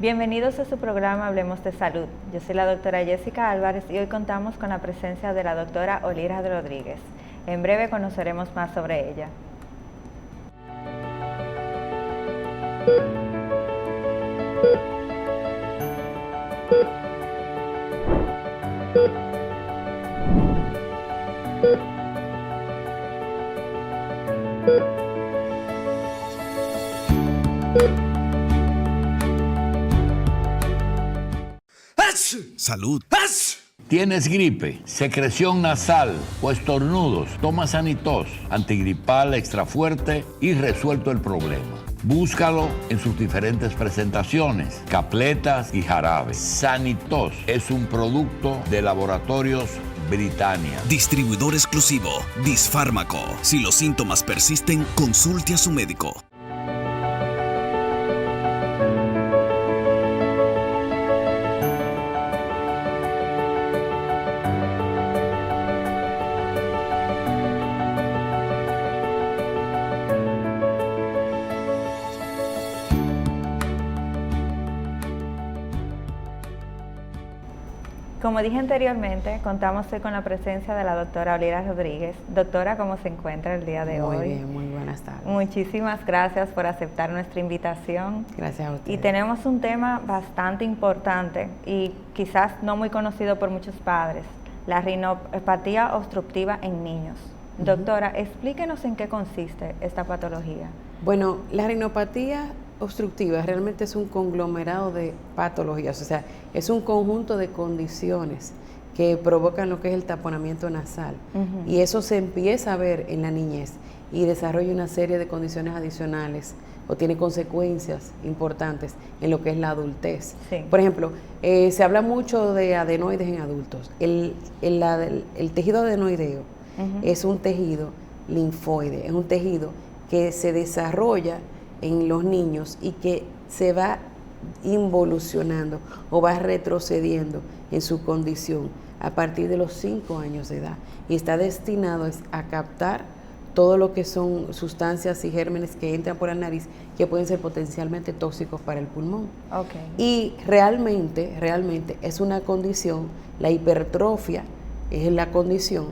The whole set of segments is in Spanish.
Bienvenidos a su programa Hablemos de Salud. Yo soy la doctora Jessica Álvarez y hoy contamos con la presencia de la doctora Olira Rodríguez. En breve conoceremos más sobre ella. Salud. ¿Tienes gripe, secreción nasal o estornudos? Toma Sanitos, antigripal extra fuerte y resuelto el problema. Búscalo en sus diferentes presentaciones, capletas y jarabes. Sanitos es un producto de Laboratorios Britannia. Distribuidor exclusivo, Disfármaco. Si los síntomas persisten, consulte a su médico. Como dije anteriormente, contamos hoy con la presencia de la doctora Olira Rodríguez. Doctora, ¿cómo se encuentra el día de hoy? Muy bien, muy buenas tardes. Muchísimas gracias por aceptar nuestra invitación. Gracias a ustedes. Y tenemos un tema bastante importante y quizás no muy conocido por muchos padres, la rinopatía obstructiva en niños. Doctora, explíquenos en qué consiste esta patología. Bueno, la rinopatía obstructiva realmente es un conglomerado de patologías, o sea, es un conjunto de condiciones que provocan lo que es el taponamiento nasal. Y eso se empieza a ver en la niñez y desarrolla una serie de condiciones adicionales o tiene consecuencias importantes en lo que es la adultez. Sí. Por ejemplo, se habla mucho de adenoides en adultos. El tejido adenoideo es un tejido linfoide, es un tejido que se desarrolla en los niños y que se va involucionando o va retrocediendo en su condición a partir de los 5 años de edad y está destinado a captar todo lo que son sustancias y gérmenes que entran por la nariz que pueden ser potencialmente tóxicos para el pulmón. Okay. Y realmente es una condición, la hipertrofia es la condición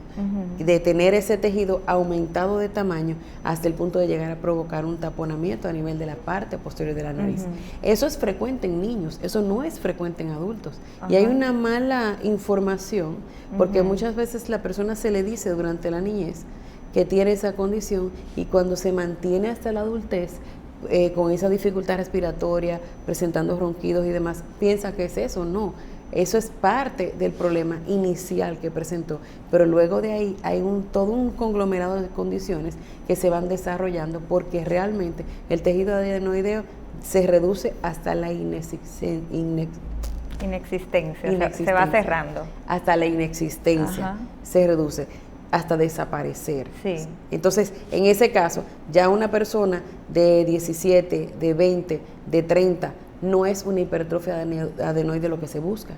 de tener ese tejido aumentado de tamaño hasta el punto de llegar a provocar un taponamiento a nivel de la parte posterior de la nariz. Eso es frecuente en niños, eso no es frecuente en adultos. Y hay una mala información porque muchas veces la persona se le dice durante la niñez que tiene esa condición y cuando se mantiene hasta la adultez con esa dificultad respiratoria, presentando ronquidos y demás, piensa que es eso. No. Eso es parte del problema inicial que presentó, pero luego de ahí hay todo un conglomerado de condiciones que se van desarrollando porque realmente el tejido adenoideo se reduce hasta la inexistencia. Se va cerrando. Hasta la inexistencia se reduce hasta desaparecer. Sí. Entonces, en ese caso, ya una persona de 17, de 20, de 30, no es una hipertrofia adenoide lo que se busca.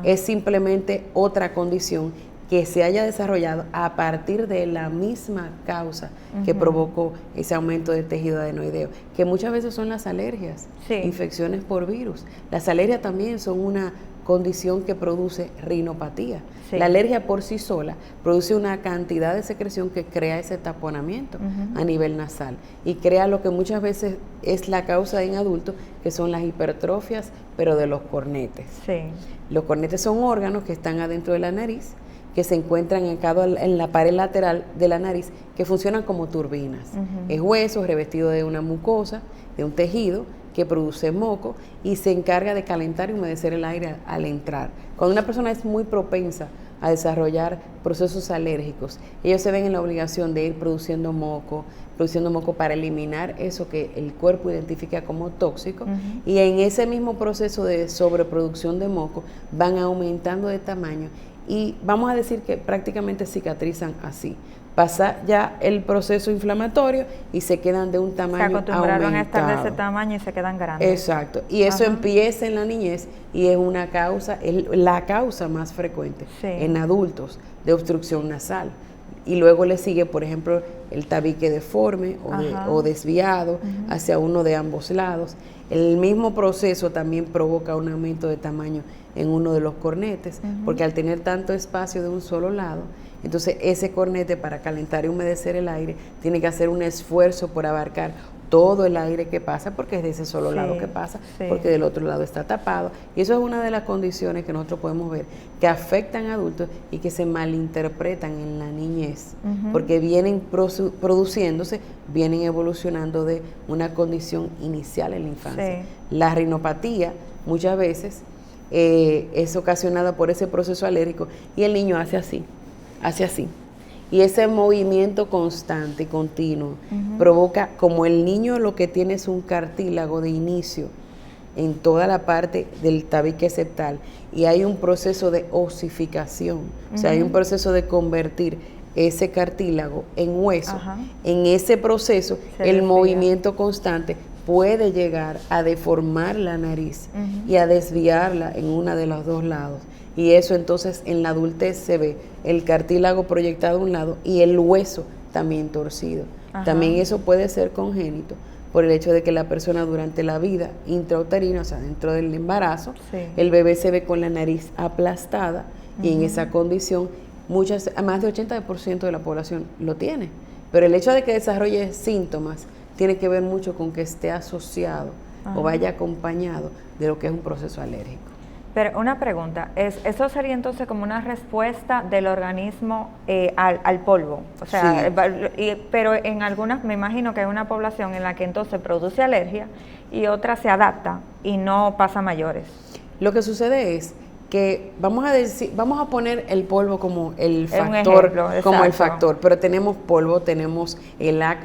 Es simplemente otra condición que se haya desarrollado a partir de la misma causa que provocó ese aumento del tejido adenoideo, que muchas veces son las alergias, infecciones por virus. Las alergias también son una condición que produce rinopatía. La alergia por sí sola produce una cantidad de secreción que crea ese taponamiento a nivel nasal y crea lo que muchas veces es la causa en adultos, que son las hipertrofias, pero de los cornetes. Los cornetes son órganos que están adentro de la nariz, que se encuentran en la pared lateral de la nariz, que funcionan como turbinas. Es hueso revestido de una mucosa, de un tejido que produce moco y se encarga de calentar y humedecer el aire al entrar. Cuando una persona es muy propensa a desarrollar procesos alérgicos, ellos se ven en la obligación de ir produciendo moco para eliminar eso que el cuerpo identifica como tóxico, y en ese mismo proceso de sobreproducción de moco van aumentando de tamaño y vamos a decir que prácticamente cicatrizan así. Pasa ya el proceso inflamatorio y se quedan de un tamaño aumentado. Se acostumbraron a estar de ese tamaño y se quedan grandes. Exacto. Y eso empieza en la niñez y es la causa más frecuente en adultos de obstrucción nasal. y luego le sigue, por ejemplo, el tabique deforme o desviado hacia uno de ambos lados. El mismo proceso también provoca un aumento de tamaño en uno de los cornetes, porque al tener tanto espacio de un solo lado, entonces ese cornete, para calentar y humedecer el aire, tiene que hacer un esfuerzo por abarcar todo el aire que pasa, porque es de ese solo lado que pasa, porque del otro lado está tapado. Y eso es una de las condiciones que nosotros podemos ver que afectan a adultos y que se malinterpretan en la niñez, porque vienen produciéndose, vienen evolucionando de una condición inicial en la infancia. La rinopatía muchas veces es ocasionada por ese proceso alérgico y el niño hace así. Y ese movimiento constante y continuo provoca, como el niño lo que tiene es un cartílago de inicio en toda la parte del tabique septal, y hay un proceso de osificación, o sea, hay un proceso de convertir ese cartílago en hueso. En ese proceso, el movimiento constante puede llegar a deformar la nariz y a desviarla en una de los dos lados. Y eso entonces en la adultez se ve el cartílago proyectado a un lado y el hueso también torcido. También eso puede ser congénito por el hecho de que la persona durante la vida intrauterina, o sea, dentro del embarazo, el bebé se ve con la nariz aplastada y en esa condición más de 80% de la población lo tiene. Pero el hecho de que desarrolle síntomas tiene que ver mucho con que esté asociado o vaya acompañado de lo que es un proceso alérgico. Pero una pregunta, ¿eso sería entonces como una respuesta del organismo al polvo? O sea, pero en algunas, me imagino que hay una población en la que entonces produce alergia y otra se adapta y no pasa a mayores. Lo que sucede es que vamos a poner el polvo como el factor, pero tenemos polvo, tenemos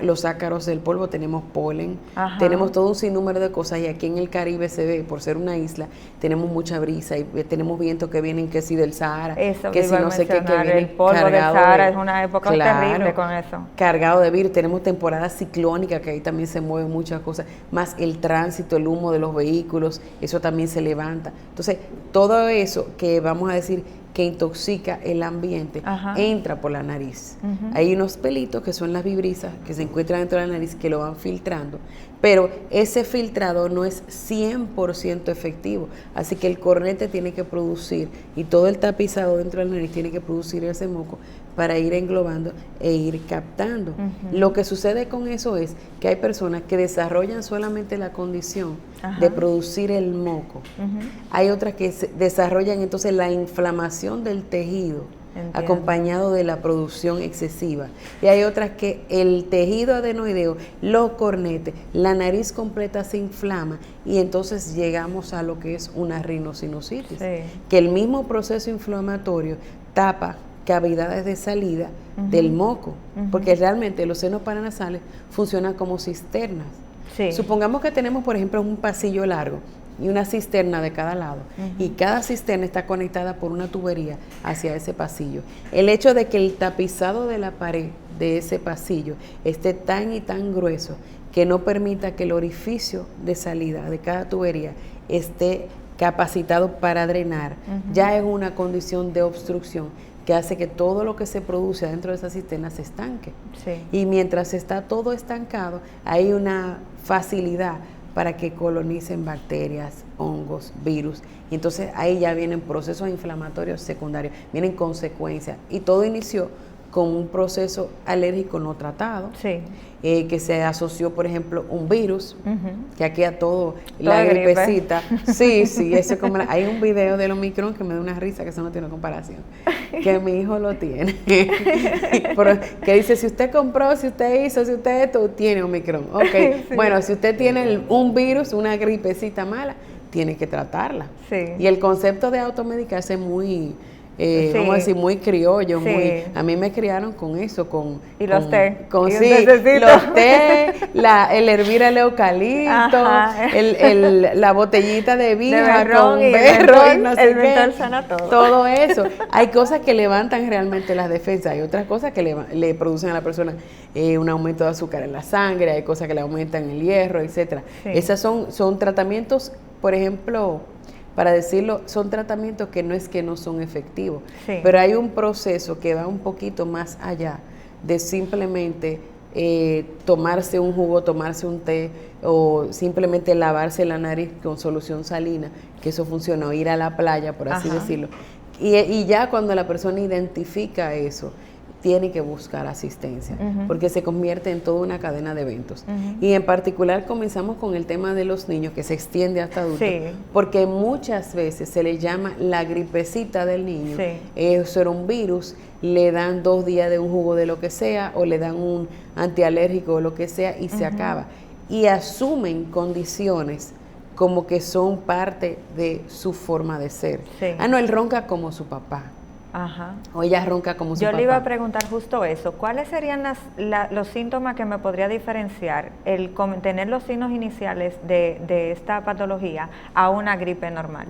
los ácaros del polvo, tenemos polen, tenemos todo un sinnúmero de cosas, y aquí en el Caribe se ve, por ser una isla, tenemos mucha brisa y tenemos vientos que vienen que si del Sahara, que si no sé qué, que vienen el polvo del Sahara, es una época terrible con eso. Cargado de virus, tenemos temporada ciclónica, que ahí también se mueven muchas cosas, más el tránsito, el humo de los vehículos, eso también se levanta. Entonces, todo eso que vamos a decir que intoxica el ambiente, entra por la nariz. Hay unos pelitos que son las vibrisas que se encuentran dentro de la nariz que lo van filtrando, pero ese filtrado no es 100% efectivo, así que el cornete tiene que producir, y todo el tapizado dentro de la nariz tiene que producir ese moco para ir englobando e ir captando. Lo que sucede con eso es que hay personas que desarrollan solamente la condición de producir el moco. Hay otras que desarrollan entonces la inflamación del tejido, acompañado de la producción excesiva. Y hay otras que el tejido adenoideo, los cornetes, la nariz completa se inflama, y entonces llegamos a lo que es una rinosinusitis, que el mismo proceso inflamatorio tapa cavidades de salida del moco, porque realmente los senos paranasales funcionan como cisternas. Supongamos que tenemos, por ejemplo, un pasillo largo y una cisterna de cada lado, y cada cisterna está conectada por una tubería hacia ese pasillo. El hecho de que el tapizado de la pared de ese pasillo esté tan y tan grueso que no permita que el orificio de salida de cada tubería esté capacitado para drenar, ya es una condición de obstrucción que hace que todo lo que se produce dentro de esa cisterna se estanque. Y mientras está todo estancado, hay una facilidad para que colonicen bacterias, hongos, virus, y entonces ahí ya vienen procesos inflamatorios secundarios, vienen consecuencias, y todo inició con un proceso alérgico no tratado, que se asoció, por ejemplo, un virus, que aquí a todo, la gripecita, eso es como hay un video del Omicron que me da una risa, que eso no tiene comparación, que mi hijo lo tiene, que dice, si usted compró, si usted hizo, si usted esto, tiene Omicron, bueno, si usted tiene un virus, una gripecita mala, tiene que tratarla, y el concepto de automedicarse es muy... vamos a decir, muy criollo, a mí me criaron con eso, y los té, los té, el hervir el eucalipto, la botellita de vija con berro y no sé qué, sana todo eso. Hay cosas que levantan realmente las defensas, hay otras cosas que le producen a la persona un aumento de azúcar en la sangre, hay cosas que le aumentan el hierro, etcétera. Esas son tratamientos, por ejemplo, para decirlo, son tratamientos que no es que no son efectivos, sí, pero hay un proceso que va un poquito más allá de simplemente tomarse un jugo, tomarse un té o simplemente lavarse la nariz con solución salina, que eso funciona, o ir a la playa, por así decirlo. Y ya cuando la persona identifica eso, tiene que buscar asistencia, porque se convierte en toda una cadena de eventos. Y en particular comenzamos con el tema de los niños, que se extiende hasta adultos, porque muchas veces se le llama la gripecita del niño. Eso era un virus, le dan 2 días de un jugo de lo que sea, o le dan un antialérgico o lo que sea, y se acaba. Y asumen condiciones como que son parte de su forma de ser. No, él ronca como su papá. O ella ronca como su papá. Yo le iba a preguntar justo eso. ¿Cuáles serían los síntomas que me podría diferenciar el tener los signos iniciales de esta patología a una gripe normal?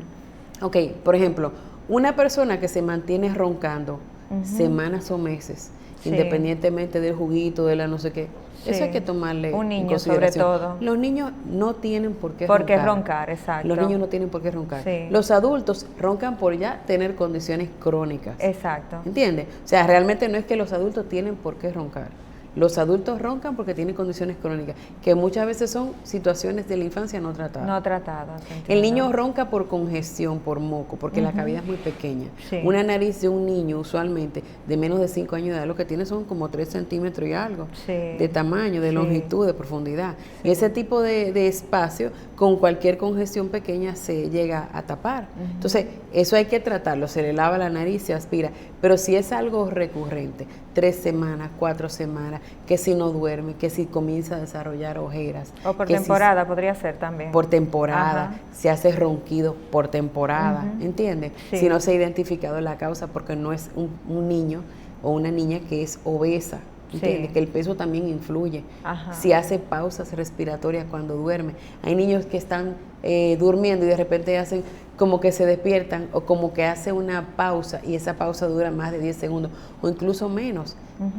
Ok, por ejemplo, una persona que se mantiene roncando semanas o meses, independientemente del juguito, de la no sé qué, eso hay que tomarle un niño en consideración. sobre todo. Los niños no tienen por qué roncar, exacto. Los niños no tienen por qué roncar. Los adultos roncan por ya tener condiciones crónicas. Exacto. ¿Entiendes? O sea, realmente no es que los adultos tienen por qué roncar. Los adultos roncan porque tienen condiciones crónicas, que muchas veces son situaciones de la infancia no tratadas. No tratadas. El niño ronca por congestión, por moco, porque la cavidad es muy pequeña. Una nariz de un niño, usualmente, de menos de 5 años de edad, lo que tiene son como 3 centímetros y algo de tamaño, de longitud, de profundidad. Y ese tipo de espacio, con cualquier congestión pequeña, se llega a tapar. Entonces, eso hay que tratarlo. Se le lava la nariz, se aspira. Pero si es algo recurrente, 3 semanas, 4 semanas, que si no duerme, que si comienza a desarrollar ojeras. O por temporada podría ser también. Por temporada, se hace ronquido por temporada, ¿entiendes? Si no se ha identificado la causa, porque no es un niño o una niña que es obesa, ¿entiendes? Que el peso también influye. Si hace pausas respiratorias cuando duerme. Hay niños que están durmiendo y de repente hacen como que se despiertan o como que hace una pausa y esa pausa dura más de 10 segundos o incluso menos.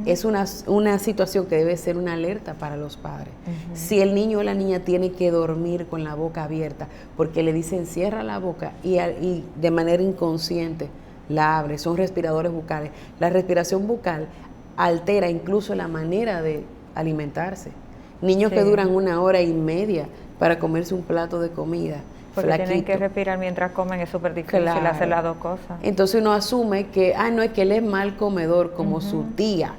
Es una situación que debe ser una alerta para los padres. Si el niño o la niña tiene que dormir con la boca abierta porque le dicen cierra la boca y de manera inconsciente la abre, son respiradores bucales. La respiración bucal altera incluso la manera de alimentarse. Niños que duran 1 hora y media para comerse un plato de comida. Porque tienen que respirar mientras comen, es súper difícil hacer las dos cosas. Entonces uno asume que, no es que él es mal comedor como su tía,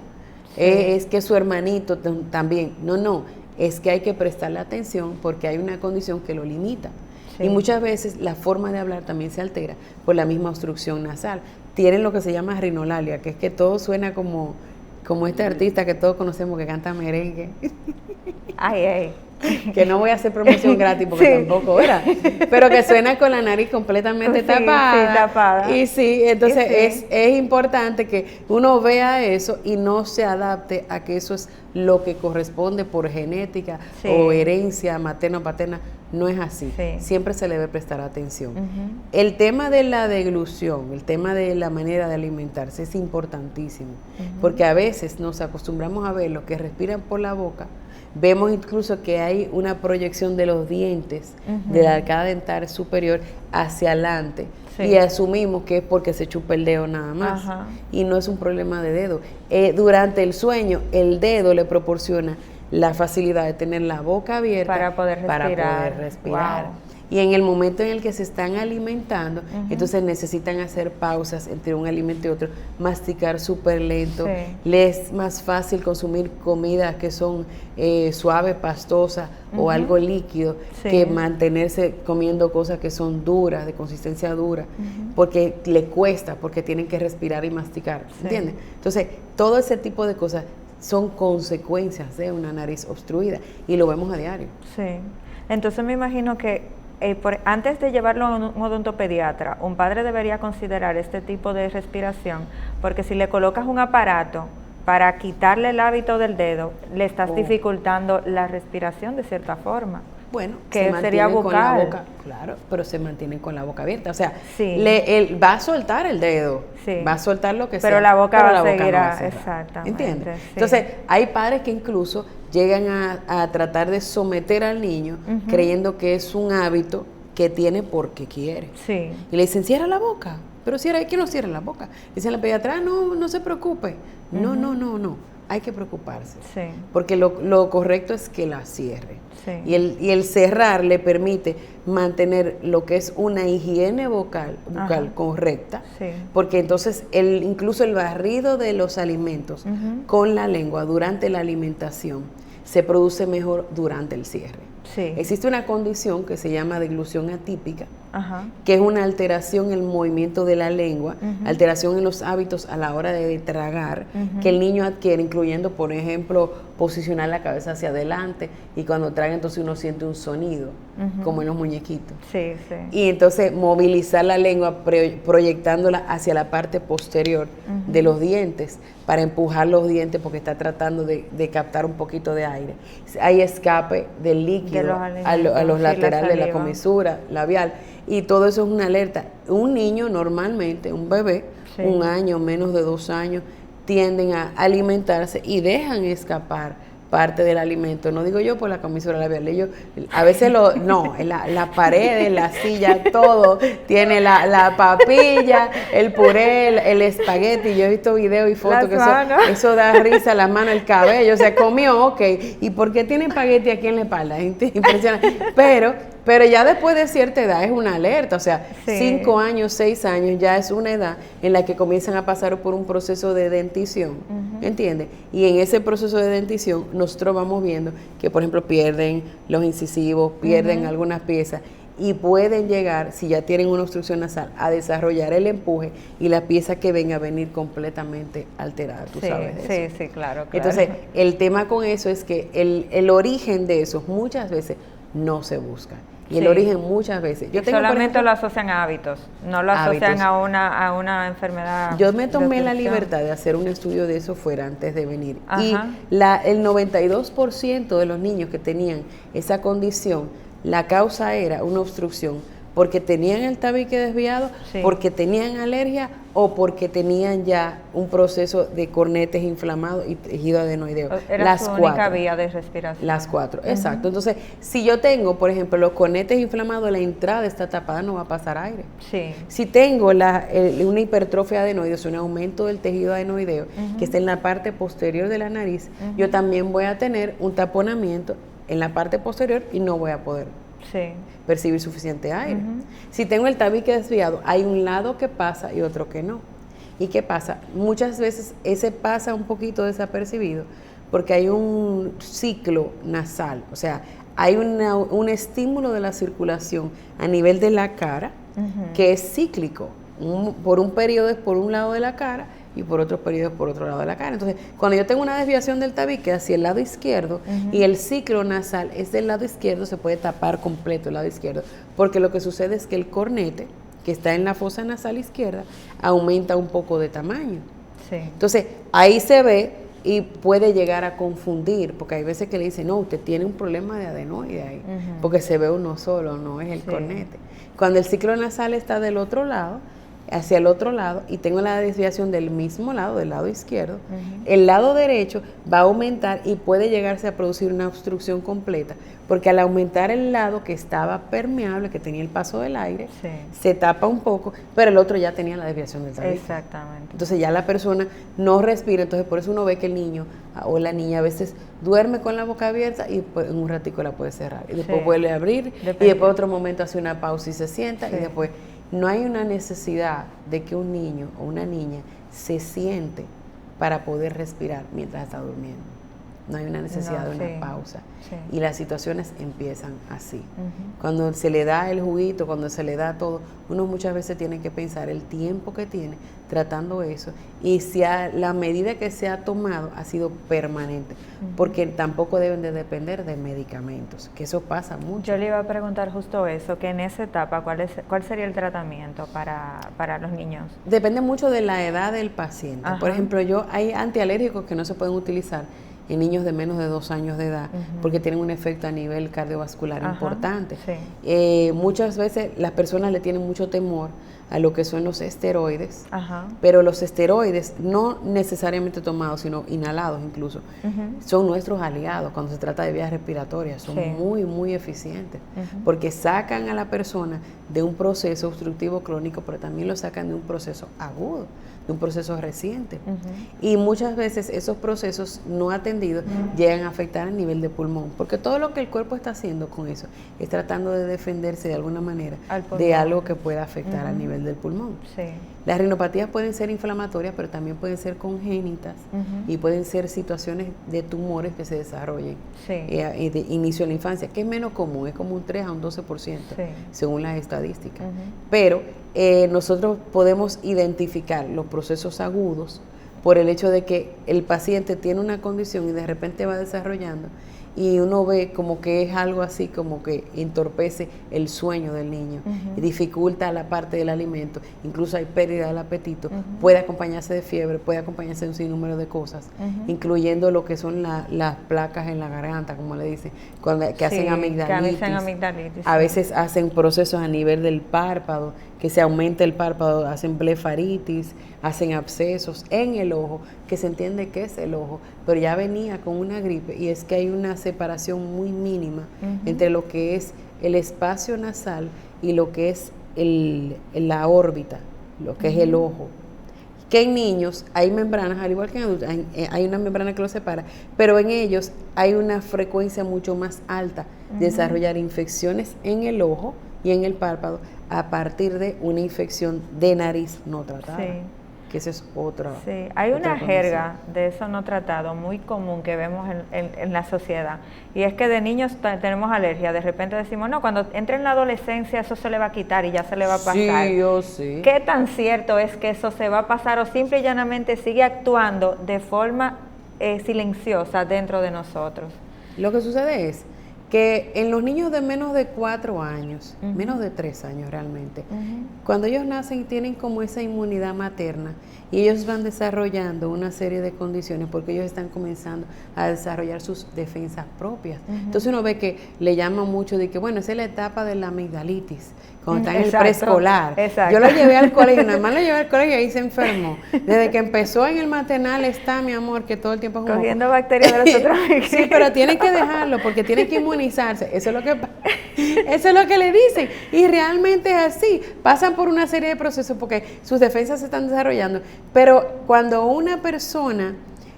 es que su hermanito también. No, es que hay que prestarle atención porque hay una condición que lo limita. Y muchas veces la forma de hablar también se altera por la misma obstrucción nasal. Tienen lo que se llama rinolalia, que es que todo suena como este artista que todos conocemos que canta merengue. Que no voy a hacer promoción gratis porque tampoco era, pero que suena con la nariz completamente tapada. Y entonces es importante que uno vea eso y no se adapte a que eso es lo que corresponde por genética o herencia materna o paterna. No es así. Siempre se le debe prestar atención. El tema de la deglución, el tema de la manera de alimentarse es importantísimo, porque a veces nos acostumbramos a ver los que respiran por la boca. Vemos incluso que hay una proyección de los dientes de la arcada dental superior hacia adelante y asumimos que es porque se chupa el dedo nada más y no es un problema de dedo. Durante el sueño el dedo le proporciona la facilidad de tener la boca abierta para poder respirar. Wow. Y en el momento en el que se están alimentando, entonces necesitan hacer pausas entre un alimento y otro, masticar súper lento. Les es más fácil consumir comidas que son suaves, pastosas o algo líquido, que mantenerse comiendo cosas que son duras, de consistencia dura, porque le cuesta, porque tienen que respirar y masticar, ¿entiendes? Entonces, todo ese tipo de cosas son consecuencias de una nariz obstruida y lo vemos a diario. Entonces me imagino que antes de llevarlo a un odontopediatra, un padre debería considerar este tipo de respiración, porque si le colocas un aparato para quitarle el hábito del dedo, le estás dificultando la respiración de cierta forma. Bueno, que sería bucal. Con la boca, claro, pero se mantienen con la boca abierta. O sea, va a soltar el dedo, va a soltar lo que sea. Pero la boca va a seguir, exactamente. ¿Entiendes? Entonces, hay padres que incluso llegan a tratar de someter al niño creyendo que es un hábito que tiene porque quiere. Sí. Y le dicen, cierra la boca. Pero cierra, ¿quién no cierra la boca? Dicen la pediatra, no se preocupe. No. Hay que preocuparse. Sí. Porque lo correcto es que la cierre. Sí. Y el cerrar le permite mantener lo que es una higiene bucal correcta. Sí. Porque entonces incluso el barrido de los alimentos con la lengua durante la alimentación se produce mejor durante el cierre. Sí. Existe una condición que se llama deglución atípica, Ajá. que es una alteración en el movimiento de la lengua, alteración en los hábitos a la hora de tragar, que el niño adquiere, incluyendo, por ejemplo, posicionar la cabeza hacia adelante, y cuando traga entonces uno siente un sonido, como en los muñequitos. Sí, sí. Y entonces movilizar la lengua proyectándola hacia la parte posterior de los dientes, para empujar los dientes porque está tratando de captar un poquito de aire. Hay escape del líquido a los laterales de la comisura labial, y todo eso es una alerta. Un niño normalmente, un bebé, 1 año, menos de 2 años, tienden a alimentarse y dejan escapar parte del alimento. No digo yo por la comisura labial, ellos a veces la pared, la silla, todo tiene la papilla, el puré, el espagueti. Yo he visto videos y fotos que eso da risa, la mano, el cabello, se comió, ok. ¿Y por qué tiene espagueti aquí en la espalda? Impresionante. Pero ya después de cierta edad es una alerta, o sea, 5 años, 6 años ya es una edad en la que comienzan a pasar por un proceso de dentición, ¿entiendes? Y en ese proceso de dentición nosotros vamos viendo que, por ejemplo, pierden los incisivos, pierden algunas piezas, y pueden llegar, si ya tienen una obstrucción nasal, a desarrollar el empuje y la pieza que venga a venir completamente alterada, tú sabes de eso. Sí, claro. Entonces, el tema con eso es que el origen de eso muchas veces no se busca. Y el origen muchas veces. Solamente lo asocian a hábitos, no lo asocian a una enfermedad. Yo me tomé la libertad de hacer un estudio de eso fuera antes de venir. Ajá. Y el 92% de los niños que tenían esa condición, la causa era una obstrucción porque tenían el tabique desviado, porque tenían alergia o porque tenían ya un proceso de cornetes inflamados y tejido adenoideo. Era su única vía de respiración. Las 4, exacto. Entonces, si yo tengo, por ejemplo, los cornetes inflamados, la entrada está tapada, no va a pasar aire. Sí. Si tengo una hipertrofia adenoidea, un aumento del tejido adenoideo, que está en la parte posterior de la nariz, yo también voy a tener un taponamiento en la parte posterior y no voy a poder percibir suficiente aire. Si tengo el tabique desviado, hay un lado que pasa y otro que no. ¿Y qué pasa? Muchas veces ese pasa un poquito desapercibido porque hay un ciclo nasal, o sea, hay un estímulo de la circulación a nivel de la cara que es cíclico. Por un periodo es por un lado de la cara y por otros periodos por otro lado de la cara. Entonces, cuando yo tengo una desviación del tabique hacia el lado izquierdo y el ciclo nasal es del lado izquierdo, se puede tapar completo el lado izquierdo, porque lo que sucede es que el cornete, que está en la fosa nasal izquierda, aumenta un poco de tamaño. Sí. Entonces, ahí se ve y puede llegar a confundir, porque hay veces que le dicen, no, usted tiene un problema de adenoide ahí, porque se ve uno solo, no es el cornete. Cuando el ciclo nasal está del otro lado, hacia el otro lado, y tengo la desviación del mismo lado, del lado izquierdo, el lado derecho va a aumentar y puede llegarse a producir una obstrucción completa, porque al aumentar el lado que estaba permeable, que tenía el paso del aire, se tapa un poco, pero el otro ya tenía la desviación del tabique. Exactamente. Entonces ya la persona no respira, entonces por eso uno ve que el niño o la niña a veces duerme con la boca abierta y después en un ratico la puede cerrar, y después vuelve a abrir, y después otro momento hace una pausa y se sienta, y después... No hay una necesidad de que un niño o una niña se siente para poder respirar mientras está durmiendo. No hay una necesidad de una pausa. Y las situaciones empiezan así. Cuando se le da el juguito, cuando se le da todo, uno muchas veces tiene que pensar el tiempo que tiene tratando eso y si la medida que se ha tomado ha sido permanente, porque tampoco deben de depender de medicamentos, que eso pasa mucho. Yo le iba a preguntar justo eso, que en esa etapa, ¿cuál sería el tratamiento para los niños? Depende mucho de la edad del paciente. Por ejemplo, hay antialérgicos que no se pueden utilizar en niños de menos de 2 años de edad, porque tienen un efecto a nivel cardiovascular importante. Sí. Muchas veces las personas le tienen mucho temor a lo que son los esteroides, pero los esteroides, no necesariamente tomados, sino inhalados incluso, son nuestros aliados cuando se trata de vías respiratorias, son muy, muy eficientes, porque sacan a la persona de un proceso obstructivo crónico, pero también lo sacan de un proceso agudo, de un proceso reciente. Y muchas veces esos procesos no atendidos llegan a afectar a nivel de pulmón, porque todo lo que el cuerpo está haciendo con eso es tratando de defenderse de alguna manera de algo que pueda afectar a nivel del pulmón. Sí. Las rinopatías pueden ser inflamatorias, pero también pueden ser congénitas y pueden ser situaciones de tumores que se desarrollen de inicio de la infancia, que es menos común, es como un 3 a un 12%, según las estadísticas. Pero nosotros podemos identificar los procesos agudos por el hecho de que el paciente tiene una condición y de repente va desarrollando, y uno ve como que es algo así como que entorpece el sueño del niño, y dificulta la parte del alimento, incluso hay pérdida del apetito, puede acompañarse de fiebre, puede acompañarse de un sinnúmero de cosas, incluyendo lo que son las placas en la garganta, como le dicen, que hacen amigdalitis, a veces hacen procesos a nivel del párpado, que se aumenta el párpado, hacen blefaritis, hacen abscesos en el ojo, que se entiende que es el ojo, pero ya venía con una gripe, y es que hay una separación muy mínima entre lo que es el espacio nasal y lo que es la órbita, lo que es el ojo. Que en niños hay membranas, al igual que en adultos, hay una membrana que los separa, pero en ellos hay una frecuencia mucho más alta de desarrollar infecciones en el ojo y en el párpado a partir de una infección de nariz no tratada. Sí. Que esa es otra. Sí, hay una jerga de eso no tratado muy común que vemos en la sociedad, y es que de niños tenemos alergia, de repente decimos, no, cuando entre en la adolescencia eso se le va a quitar y ya se le va a pasar. Sí. ¿Qué tan cierto es que eso se va a pasar, o simple y llanamente sigue actuando de forma silenciosa dentro de nosotros? Lo que sucede es que en los niños de menos de 4 años, menos de 3 años realmente, cuando ellos nacen tienen como esa inmunidad materna, y ellos van desarrollando una serie de condiciones porque ellos están comenzando a desarrollar sus defensas propias. Entonces uno ve que le llaman mucho de que, bueno, esa es la etapa de la amigdalitis, cuando está en el preescolar. Yo lo llevé al colegio, nada más lo llevé al colegio y ahí se enfermó. Desde que empezó en el maternal está, mi amor, que todo el tiempo es como... cogiendo bacterias de los otros. Sí, pero tiene que dejarlo porque tiene que inmunizarse. Eso es lo que le dicen. Y realmente es así. Pasan por una serie de procesos porque sus defensas se están desarrollando. Pero cuando una persona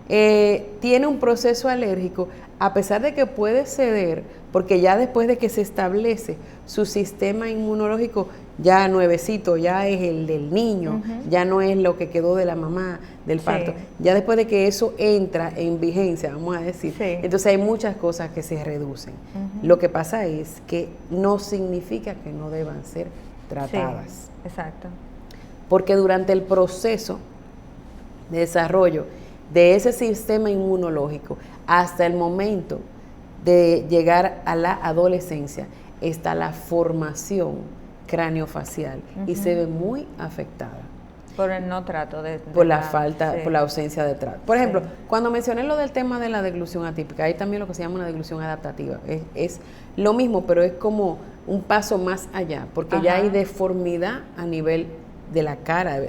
tiene un proceso alérgico, a pesar de que puede ceder, porque ya después de que se establece su sistema inmunológico ya nuevecito, ya es el del niño, ya no es lo que quedó de la mamá del parto, ya después de que eso entra en vigencia, vamos a decir, entonces hay muchas cosas que se reducen. Lo que pasa es que no significa que no deban ser tratadas. Sí, exacto. Porque durante el proceso de desarrollo de ese sistema inmunológico hasta el momento de llegar a la adolescencia está la formación craneofacial y se ve muy afectada por el no trato por la falta, por la ausencia de trato. Por ejemplo, cuando mencioné lo del tema de la deglución atípica, hay también lo que se llama una deglución adaptativa. Es lo mismo, pero es como un paso más allá, porque ya hay deformidad a nivel de la cara,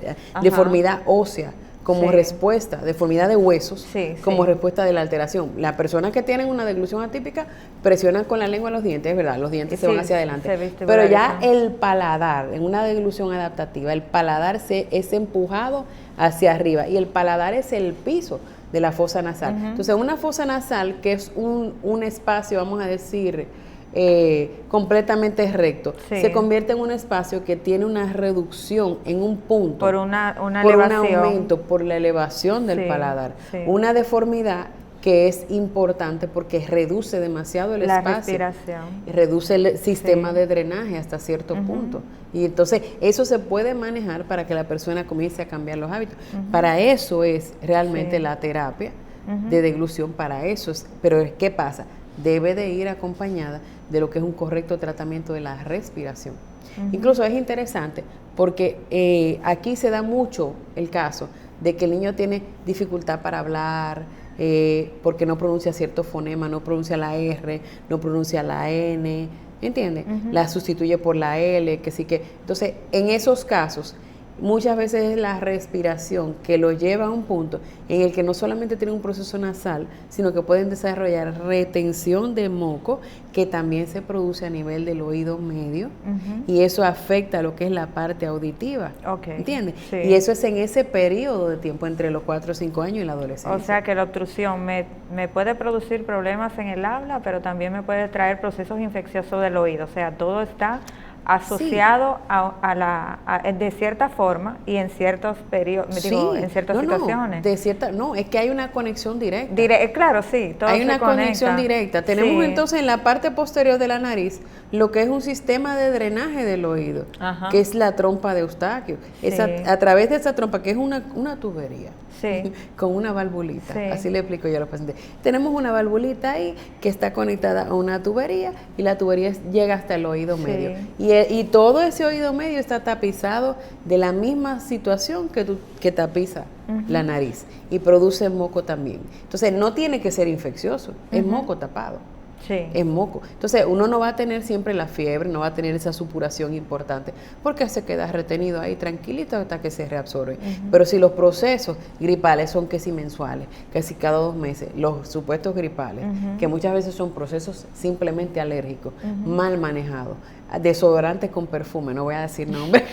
deformidad ósea como respuesta, deformidad de huesos, como respuesta de la alteración. Las personas que tienen una deglución atípica presionan con la lengua los dientes, es verdad, los dientes se van hacia adelante, pero ya el paladar, en una deglución adaptativa, el paladar es empujado hacia arriba, y el paladar es el piso de la fosa nasal. Entonces, una fosa nasal, que es un espacio, vamos a decir, completamente recto, se convierte en un espacio que tiene una reducción en un punto por una por elevación. Un aumento por la elevación del paladar, una deformidad que es importante porque reduce demasiado el espacio, reduce el sistema de drenaje hasta cierto punto, y entonces eso se puede manejar para que la persona comience a cambiar los hábitos. Para eso es realmente la terapia de deglución, para eso es, pero ¿qué pasa? Debe de ir acompañada de lo que es un correcto tratamiento de la respiración. Incluso es interesante porque aquí se da mucho el caso de que el niño tiene dificultad para hablar, porque no pronuncia cierto fonema, no pronuncia la R, no pronuncia la N, ¿entiendes? La sustituye por la L, que sí que... Entonces, en esos casos, muchas veces es la respiración que lo lleva a un punto en el que no solamente tiene un proceso nasal, sino que pueden desarrollar retención de moco, que también se produce a nivel del oído medio, y eso afecta lo que es la parte auditiva, ¿entiendes? Sí. Y eso es en ese periodo de tiempo entre los 4 o 5 años y la adolescencia. O sea que la obstrucción me puede producir problemas en el habla, pero también me puede traer procesos infecciosos del oído, o sea, todo está asociado de cierta forma y en ciertos periodos, en ciertas situaciones. Es que hay una conexión directa. Claro, sí, todo hay una conexión directa. Tenemos entonces en la parte posterior de la nariz lo que es un sistema de drenaje del oído, que es la trompa de Eustaquio. A través de esa trompa, que es una tubería. Con una valvulita, así le explico yo a los pacientes. Tenemos una valvulita ahí que está conectada a una tubería y la tubería llega hasta el oído medio. Y todo ese oído medio está tapizado de la misma situación que tapiza la nariz y produce moco también. Entonces no tiene que ser infeccioso, es moco tapado. Es moco. Entonces uno no va a tener siempre la fiebre, no va a tener esa supuración importante, porque se queda retenido ahí tranquilito hasta que se reabsorbe. Pero si los procesos gripales son que si mensuales, que si cada 2 meses, los supuestos gripales, que muchas veces son procesos simplemente alérgicos, mal manejados, desodorantes con perfume, no voy a decir nombre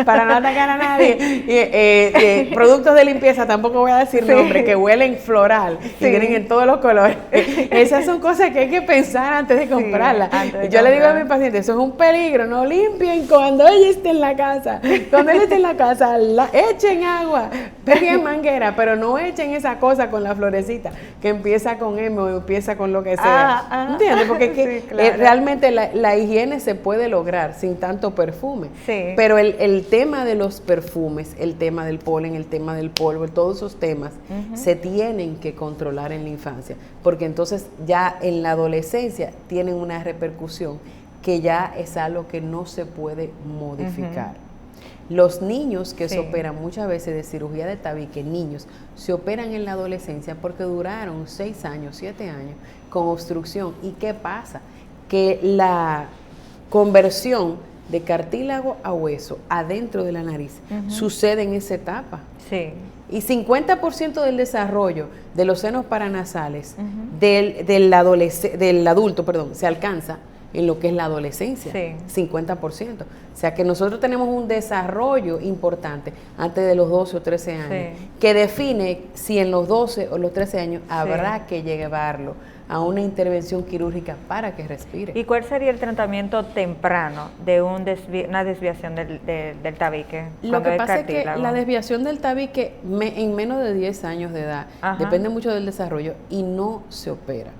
para no atacar a nadie, productos de limpieza, tampoco voy a decir nombre, que huelen floral y vienen en todos los colores. Esas son cosas que hay que pensar antes de comprarlas. Yo le digo a mi paciente, eso es un peligro, no limpien cuando ella esté en la casa. Cuando él esté en la casa, echen agua, peguen manguera, pero no echen esa cosa con la florecita que empieza con M o empieza con lo que sea. ¿Entiendes? Porque realmente la higiene se puede lograr sin tanto perfume, pero el tema de los perfumes, el tema del polen, el tema del polvo, todos esos temas se tienen que controlar en la infancia, porque entonces ya en la adolescencia tienen una repercusión que ya es algo que no se puede modificar. Los niños que se operan muchas veces de cirugía de tabique, niños, se operan en la adolescencia porque duraron 6 años, 7 años con obstrucción. ¿Y qué pasa? Que la conversión de cartílago a hueso adentro de la nariz sucede en esa etapa. Y 50% del desarrollo de los senos paranasales del adulto, se alcanza en lo que es la adolescencia, 50%. O sea que nosotros tenemos un desarrollo importante antes de los 12 o 13 años, que define si en los 12 o los 13 años habrá que llevarlo a una intervención quirúrgica para que respire. ¿Y cuál sería el tratamiento temprano de una desviación del tabique? Lo que pasa es que la desviación del tabique en menos de 10 años de edad, depende mucho del desarrollo y no se opera.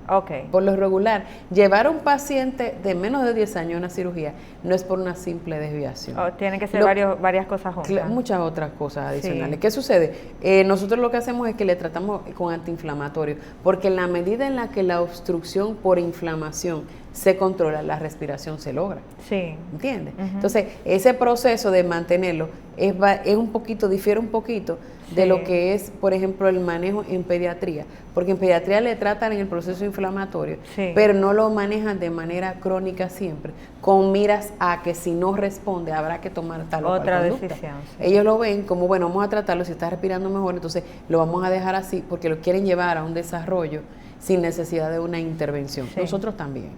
Por lo regular, llevar a un paciente de menos de 10 años a una cirugía no es por una simple desviación. Tienen que ser varias cosas juntas. Muchas otras cosas adicionales. ¿Qué sucede? Nosotros lo que hacemos es que le tratamos con antiinflamatorios, porque en la medida en la que la obstrucción por inflamación se controla, la respiración se logra. ¿Entiendes? Entonces, ese proceso de mantenerlo difiere un poquito de lo que es, por ejemplo, el manejo en pediatría, porque en pediatría le tratan en el proceso inflamatorio, pero no lo manejan de manera crónica siempre, con miras a que si no responde habrá que tomar tal o cual conducta. Decisión. Ellos lo ven como, bueno, vamos a tratarlo, si está respirando mejor, entonces lo vamos a dejar así, porque lo quieren llevar a un desarrollo sin necesidad de una intervención. Nosotros también.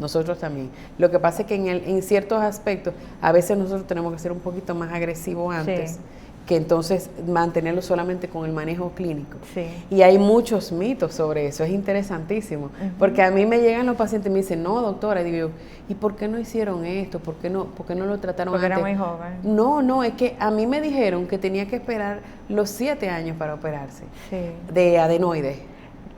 Nosotros también. Lo que pasa es que en ciertos aspectos, a veces nosotros tenemos que ser un poquito más agresivos antes, que entonces mantenerlo solamente con el manejo clínico. Y hay muchos mitos sobre eso, es interesantísimo, porque a mí me llegan los pacientes y me dicen, no, doctora, y digo, ¿y por qué no hicieron esto? ¿Por qué no lo trataron porque antes? Era muy joven. No, es que a mí me dijeron que tenía que esperar los 7 años para operarse de adenoides.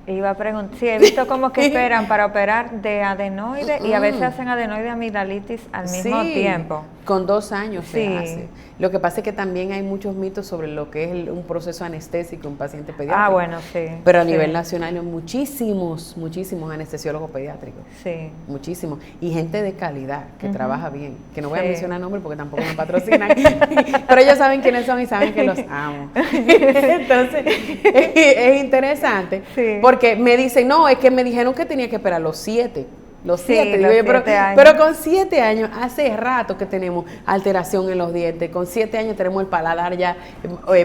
Iba a preguntar, he visto como que esperan para operar de adenoide y a veces hacen adenoide amigdalitis al mismo tiempo. Con 2 años Sí. se hace. Lo que pasa es que también hay muchos mitos sobre lo que es un proceso anestésico en un paciente pediátrico. Ah, bueno, sí. Pero a sí. nivel nacional hay muchísimos anestesiólogos pediátricos. Sí. Muchísimos. Y gente de calidad que trabaja bien. Que no voy a Sí. mencionar nombres porque tampoco me patrocinan. Pero ellos saben quiénes son y saben que los amo. Entonces, es interesante. Sí. Porque me dicen, no, es que me dijeron que tenía que esperar los 7. Los Sí, 7, los digo yo, 7 años. pero con 7 años, hace rato que tenemos alteración en los dientes, con 7 años tenemos el paladar ya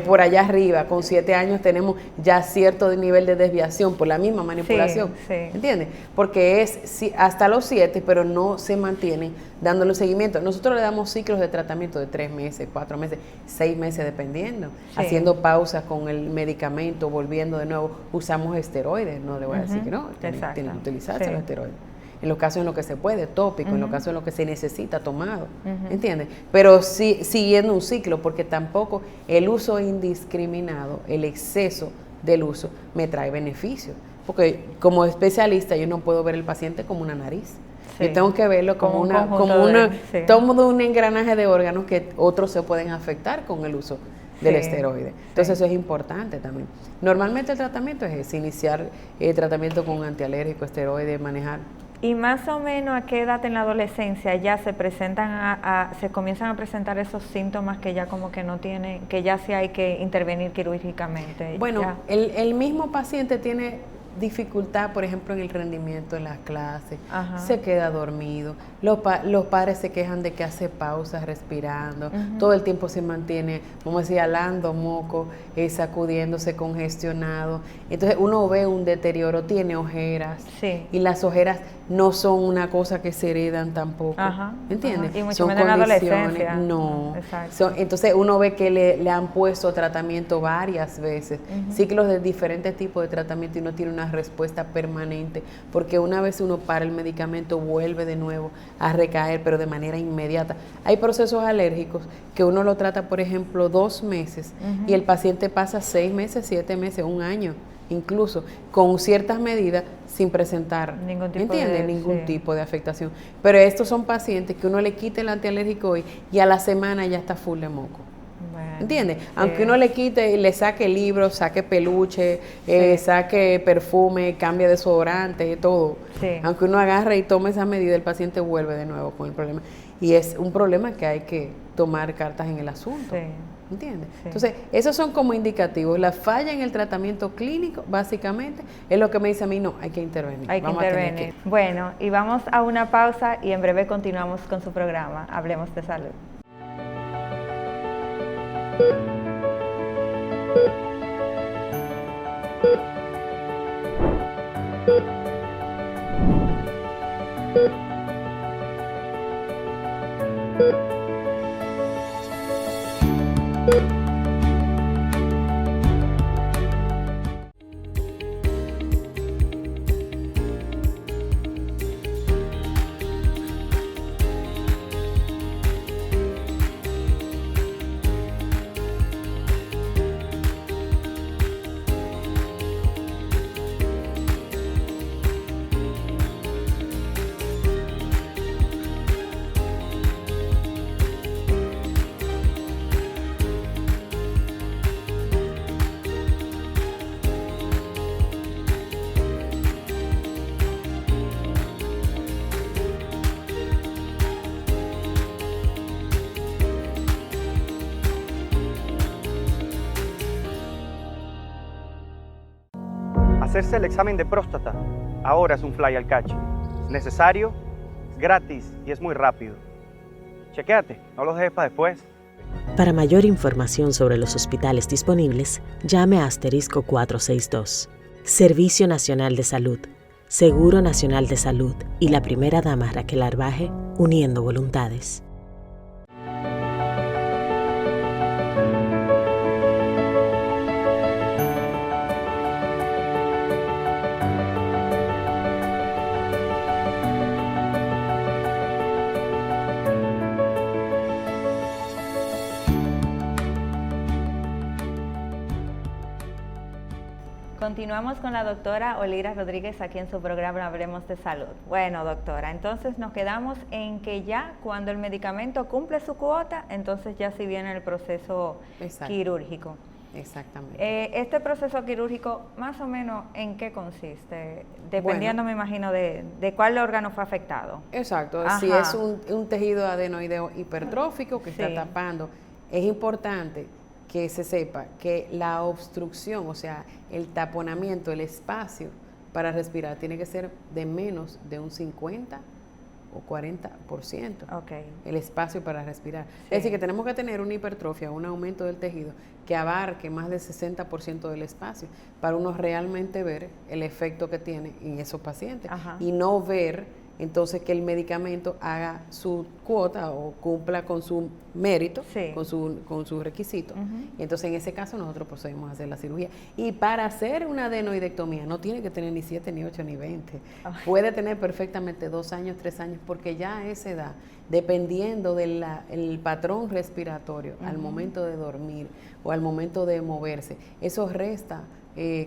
por allá arriba, con 7 años tenemos ya cierto nivel de desviación por la misma manipulación, sí. ¿entiendes? Porque es hasta los 7, pero no se mantienen dándole seguimiento. Nosotros le damos ciclos de tratamiento de 3 meses, 4 meses, 6 meses, dependiendo, Sí. haciendo pausas con el medicamento, volviendo de nuevo, usamos esteroides, no le voy a decir que no, tienen que utilizarse los esteroides. En los casos en los que se puede, tópico, en los casos en los que se necesita tomado, ¿entiendes? Pero sí, siguiendo un ciclo, porque tampoco el uso indiscriminado, el exceso del uso, me trae beneficios. Porque como especialista yo no puedo ver el paciente como una nariz. Sí. Yo tengo que verlo como todo un engranaje de órganos que otros se pueden afectar con el uso del esteroide. Entonces eso es importante también. Normalmente el tratamiento es ese, iniciar el tratamiento con un antialérgico, esteroide, manejar. ¿Y más o menos a qué edad en la adolescencia ya se presentan se comienzan a presentar esos síntomas que ya como que no tienen, que ya sí hay que intervenir quirúrgicamente? Bueno, ya. el mismo paciente tiene dificultad, por ejemplo, en el rendimiento en las clases, se queda dormido, los padres se quejan de que hace pausas respirando, todo el tiempo se mantiene, vamos a decir, alando moco, sacudiéndose, congestionado. Entonces uno ve un deterioro, tiene ojeras, Sí. y las ojeras no son una cosa que se heredan tampoco, ¿entiendes? Y mucho Son menos en la condiciones, adolescencia. no. Exacto. Entonces uno ve que le han puesto tratamiento varias veces, ciclos de diferentes tipos de tratamiento, y uno tiene una respuesta permanente, porque una vez uno para el medicamento vuelve de nuevo a recaer, pero de manera inmediata. Hay procesos alérgicos que uno lo trata, por ejemplo, 2 meses y el paciente pasa 6 meses, 7 meses, 1 año, incluso con ciertas medidas sin presentar Ningún tipo ningún tipo de afectación. Pero estos son pacientes que uno le quita el antialérgico hoy y a la semana ya está full de moco. Bueno, ¿Entiendes? sí. Aunque uno le quite y le saque libros, saque peluche, saque perfume, cambie desodorante, todo. Sí. Aunque uno agarre y tome esa medida, el paciente vuelve de nuevo con el problema. Y es un problema que hay que tomar cartas en el asunto. Sí. ¿Entiendes? Sí. Entonces, esos son como indicativos. La falla en el tratamiento clínico, básicamente, es lo que me dice a mí, no, hay que intervenir. Hay que intervenir. Bueno, y vamos a una pausa y en breve continuamos con su programa. Hablemos de salud. Hacerse el examen de próstata ahora es un fly al catch. Es necesario, es gratis y es muy rápido. Chequéate, no lo dejes para después. Para mayor información sobre los hospitales disponibles, llame a *462. Servicio Nacional de Salud, Seguro Nacional de Salud y la primera dama Raquel Arbaje, uniendo voluntades. Continuamos con la doctora Olira Rodríguez aquí en su programa Hablemos de Salud. Bueno, doctora, entonces nos quedamos en que ya cuando el medicamento cumple su cuota, entonces ya sí viene el proceso quirúrgico. Exactamente. Este proceso quirúrgico, más o menos, ¿en qué consiste? Dependiendo, me imagino, de cuál órgano fue afectado. Exacto. Ajá. Si es un tejido adenoideo hipertrófico que está tapando, es importante que se sepa que la obstrucción, o sea, el taponamiento, el espacio para respirar tiene que ser de menos de un 50 o 40%. Okay. El espacio para respirar. Es decir, que tenemos que tener una hipertrofia, un aumento del tejido que abarque más del 60% del espacio para uno realmente ver el efecto que tiene en esos pacientes. Ajá. Y no ver entonces que el medicamento haga su cuota o cumpla con su mérito, con su requisito. Y entonces en ese caso nosotros procedemos a hacer la cirugía. Y para hacer una adenoidectomía no tiene que tener ni 7, ni 8, ni 20. Puede tener perfectamente 2 años, 3 años, porque ya a esa edad, dependiendo del patrón respiratorio, al momento de dormir o al momento de moverse, eso resta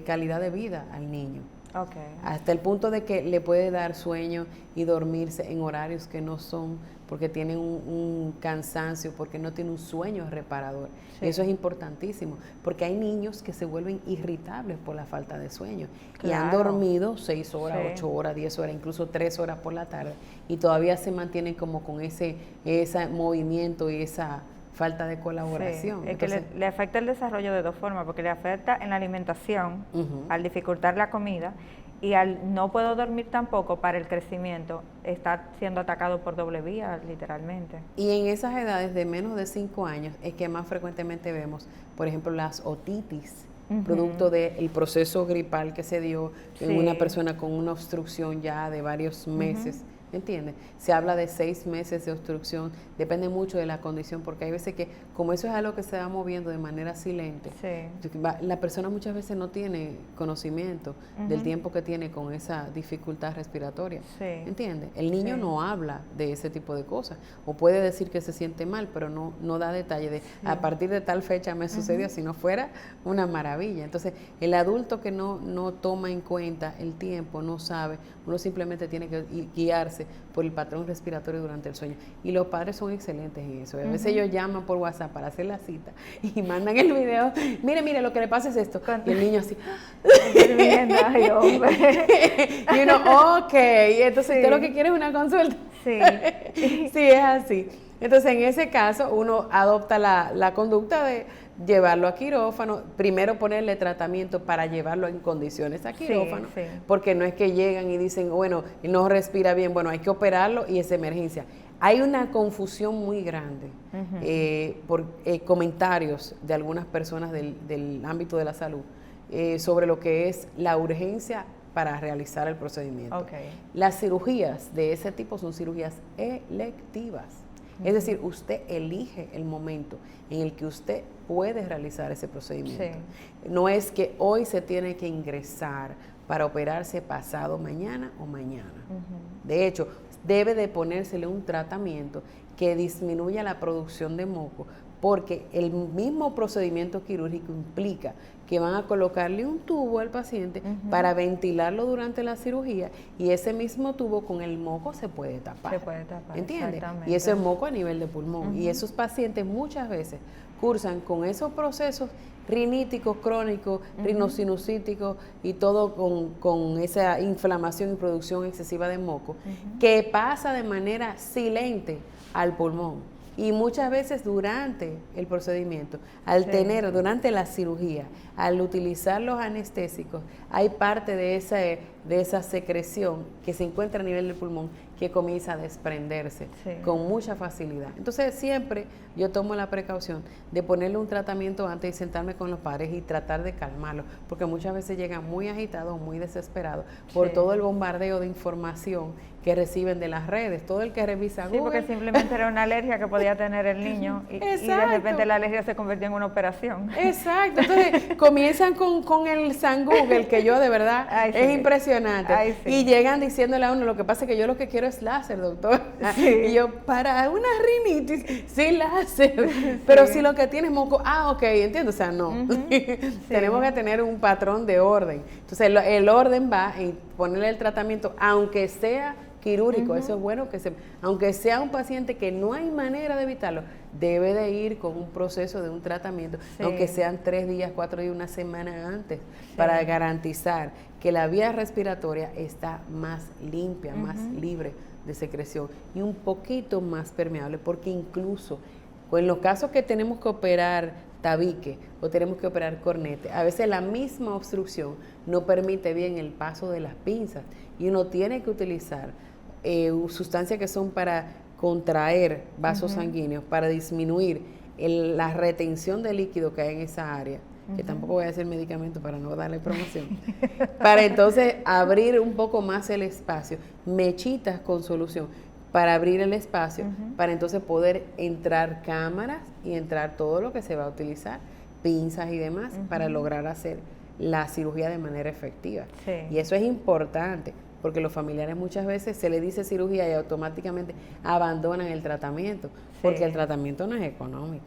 calidad de vida al niño. Okay. Hasta el punto de que le puede dar sueño y dormirse en horarios que no son, porque tiene un cansancio, porque no tiene un sueño reparador. Sí. Eso es importantísimo, porque hay niños que se vuelven irritables por la falta de sueño. Claro. Y han dormido 6 horas, 8 horas, 10 horas, incluso 3 horas por la tarde, y todavía se mantienen como con ese movimiento y esa falta de colaboración. Sí, es que le afecta el desarrollo de 2 formas, porque le afecta en la alimentación, al dificultar la comida, y al no puedo dormir tampoco para el crecimiento, está siendo atacado por doble vía, literalmente. Y en esas edades de menos de 5 años es que más frecuentemente vemos, por ejemplo, las otitis, producto del proceso gripal que se dio en una persona con una obstrucción ya de varios meses. ¿Entiendes? Se habla de 6 meses de obstrucción, depende mucho de la condición, porque hay veces que, como eso es algo que se va moviendo de manera silente, la persona muchas veces no tiene conocimiento del tiempo que tiene con esa dificultad respiratoria. ¿Entiendes? El niño no habla de ese tipo de cosas, o puede decir que se siente mal, pero no da detalle de a partir de tal fecha me sucedió, si no fuera una maravilla. Entonces, el adulto que no toma en cuenta el tiempo, no sabe, uno simplemente tiene que guiarse por el patrón respiratorio durante el sueño. Y los padres son excelentes en eso. A veces ellos llaman por WhatsApp para hacer la cita y mandan el video. Mire, lo que le pasa es esto. Y el niño así. Ay, hombre. Y uno, ok. Entonces, usted lo que quiere es una consulta. Sí. Sí, es así. Entonces, en ese caso, uno adopta la conducta de llevarlo a quirófano, primero ponerle tratamiento para llevarlo en condiciones a quirófano, porque no es que llegan y dicen, bueno, no respira bien, bueno, hay que operarlo y es emergencia. Hay una confusión muy grande por comentarios de algunas personas del ámbito de la salud sobre lo que es la urgencia para realizar el procedimiento. Las cirugías de ese tipo son cirugías electivas. Es decir, usted elige el momento en el que usted puede realizar ese procedimiento. No es que hoy se tiene que ingresar para operarse pasado mañana o mañana. De hecho, debe de ponérsele un tratamiento que disminuya la producción de moco, porque el mismo procedimiento quirúrgico implica que van a colocarle un tubo al paciente para ventilarlo durante la cirugía, y ese mismo tubo con el moco se puede tapar. ¿Entiendes? Y eso es moco a nivel de pulmón. Y esos pacientes muchas veces cursan con esos procesos riníticos crónicos, rinosinusíticos y todo con esa inflamación y producción excesiva de moco, que pasa de manera silente al pulmón. Y muchas veces durante el procedimiento, durante la cirugía, al utilizar los anestésicos, hay parte de esa secreción que se encuentra a nivel del pulmón que comienza a desprenderse con mucha facilidad. Entonces siempre yo tomo la precaución de ponerle un tratamiento antes y sentarme con los padres y tratar de calmarlos, porque muchas veces llegan muy agitados, muy desesperados por todo el bombardeo de información que reciben de las redes. Todo el que revisa Google. Sí, porque simplemente era una alergia que podía tener el niño y de repente la alergia se convirtió en una operación. Exacto. Entonces comienzan con el San Google, que yo de verdad es impresionante. impresionante. Ay, sí. Y llegan diciéndole a uno, lo que pasa es que yo lo que quiero es láser, doctor. Sí. Y yo, para una rinitis, sí, láser. Sí. Pero si lo que tiene es moco, ok, entiendo, o sea, no. Tenemos que tener un patrón de orden. Entonces, el orden va en ponerle el tratamiento, aunque sea quirúrgico, eso es bueno que aunque sea un paciente que no hay manera de evitarlo, debe de ir con un proceso de un tratamiento, aunque sean 3 días, 4 días, una semana antes, para garantizar que la vía respiratoria está más limpia, más libre de secreción y un poquito más permeable, porque incluso en los casos que tenemos que operar tabique o tenemos que operar cornete, a veces la misma obstrucción no permite bien el paso de las pinzas y uno tiene que utilizar sustancias que son para contraer vasos sanguíneos, para disminuir la retención de líquido que hay en esa área, que tampoco voy a decir medicamento para no darle promoción, para entonces abrir un poco más el espacio, mechitas con solución, para abrir el espacio, para entonces poder entrar cámaras y entrar todo lo que se va a utilizar, pinzas y demás, para lograr hacer la cirugía de manera efectiva. Y eso es importante, porque los familiares muchas veces se les dice cirugía y automáticamente abandonan el tratamiento, porque el tratamiento no es económico.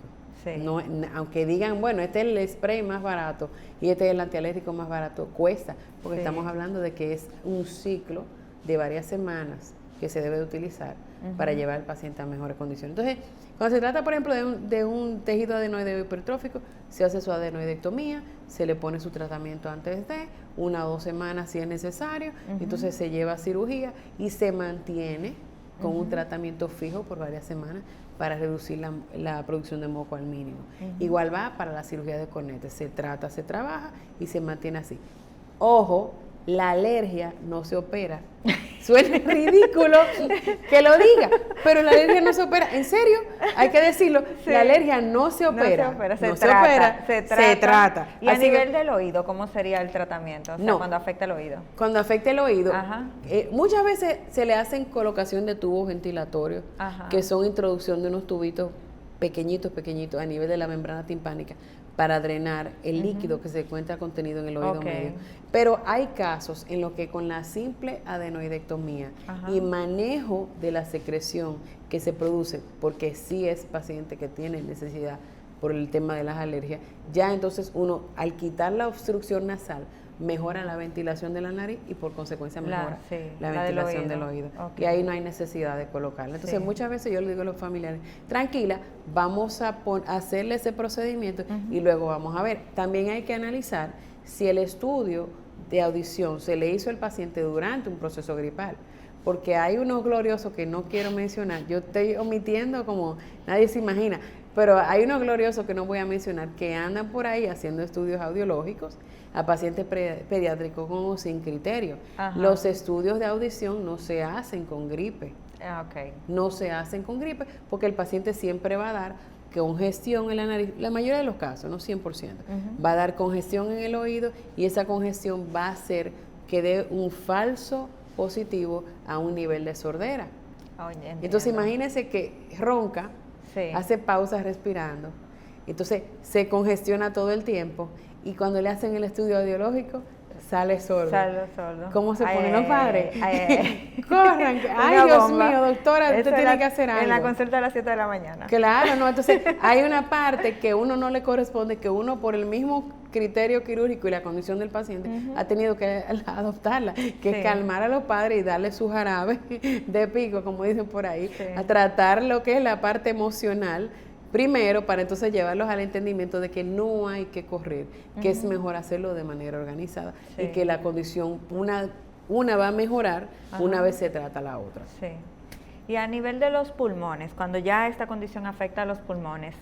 No, aunque digan, bueno, este es el spray más barato y este es el antialérgico más barato, cuesta, porque estamos hablando de que es un ciclo de varias semanas que se debe de utilizar para llevar al paciente a mejores condiciones. Entonces, cuando se trata, por ejemplo, de un tejido adenoide hipertrófico, se hace su adenoidectomía, se le pone su tratamiento antes de 1 o 2 semanas si es necesario, entonces se lleva a cirugía y se mantiene con un tratamiento fijo por varias semanas para reducir la producción de moco al mínimo. Igual va para la cirugía de cornete, se trata, se trabaja y se mantiene así. Ojo, la alergia no se opera. Suena ridículo que lo diga, pero la alergia no se opera. En serio, hay que decirlo, la alergia no se opera. Se trata. Y así a nivel del oído, ¿cómo sería el tratamiento? O sea, cuando afecta el oído. Cuando afecta el oído, muchas veces se le hacen colocación de tubos ventilatorios, que son introducción de unos tubitos pequeñitos a nivel de la membrana timpánica, para drenar el líquido que se encuentra contenido en el oído medio. Pero hay casos en los que con la simple adenoidectomía y manejo de la secreción que se produce, porque sí es paciente que tiene necesidad por el tema de las alergias, ya entonces uno, al quitar la obstrucción nasal, mejora la ventilación de la nariz y por consecuencia mejora la ventilación del oído. Y ahí no hay necesidad de colocarla. Entonces muchas veces yo le digo a los familiares, tranquila, vamos a hacerle ese procedimiento y luego vamos a ver. También hay que analizar si el estudio de audición se le hizo al paciente durante un proceso gripal, porque hay unos gloriosos que no quiero mencionar, yo estoy omitiendo como nadie se imagina, pero hay unos gloriosos que no voy a mencionar que andan por ahí haciendo estudios audiológicos a pacientes pediátricos con o sin criterio. Los estudios de audición no se hacen con gripe. No se hacen con gripe porque el paciente siempre va a dar congestión en la nariz, la mayoría de los casos, no 100%, va a dar congestión en el oído y esa congestión va a hacer que dé un falso positivo a un nivel de sordera. Entonces imagínense que ronca, hace pausas respirando, entonces se congestiona todo el tiempo y cuando le hacen el estudio audiológico sale sordo. ¿Cómo se ponen los padres? Corran, ay Dios mío, doctora, usted tiene que hacer algo. En la consulta a las 7 de la mañana. Claro, no, entonces hay una parte que uno no le corresponde, que uno por el mismo criterio quirúrgico y la condición del paciente ha tenido que adoptarla, que es calmar a los padres y darle su jarabe de pico, como dicen por ahí, a tratar lo que es la parte emocional primero, para entonces llevarlos al entendimiento de que no hay que correr, que es mejor hacerlo de manera organizada y que la condición, una va a mejorar una vez se trata la otra. Y a nivel de los pulmones, cuando ya esta condición afecta a los pulmones,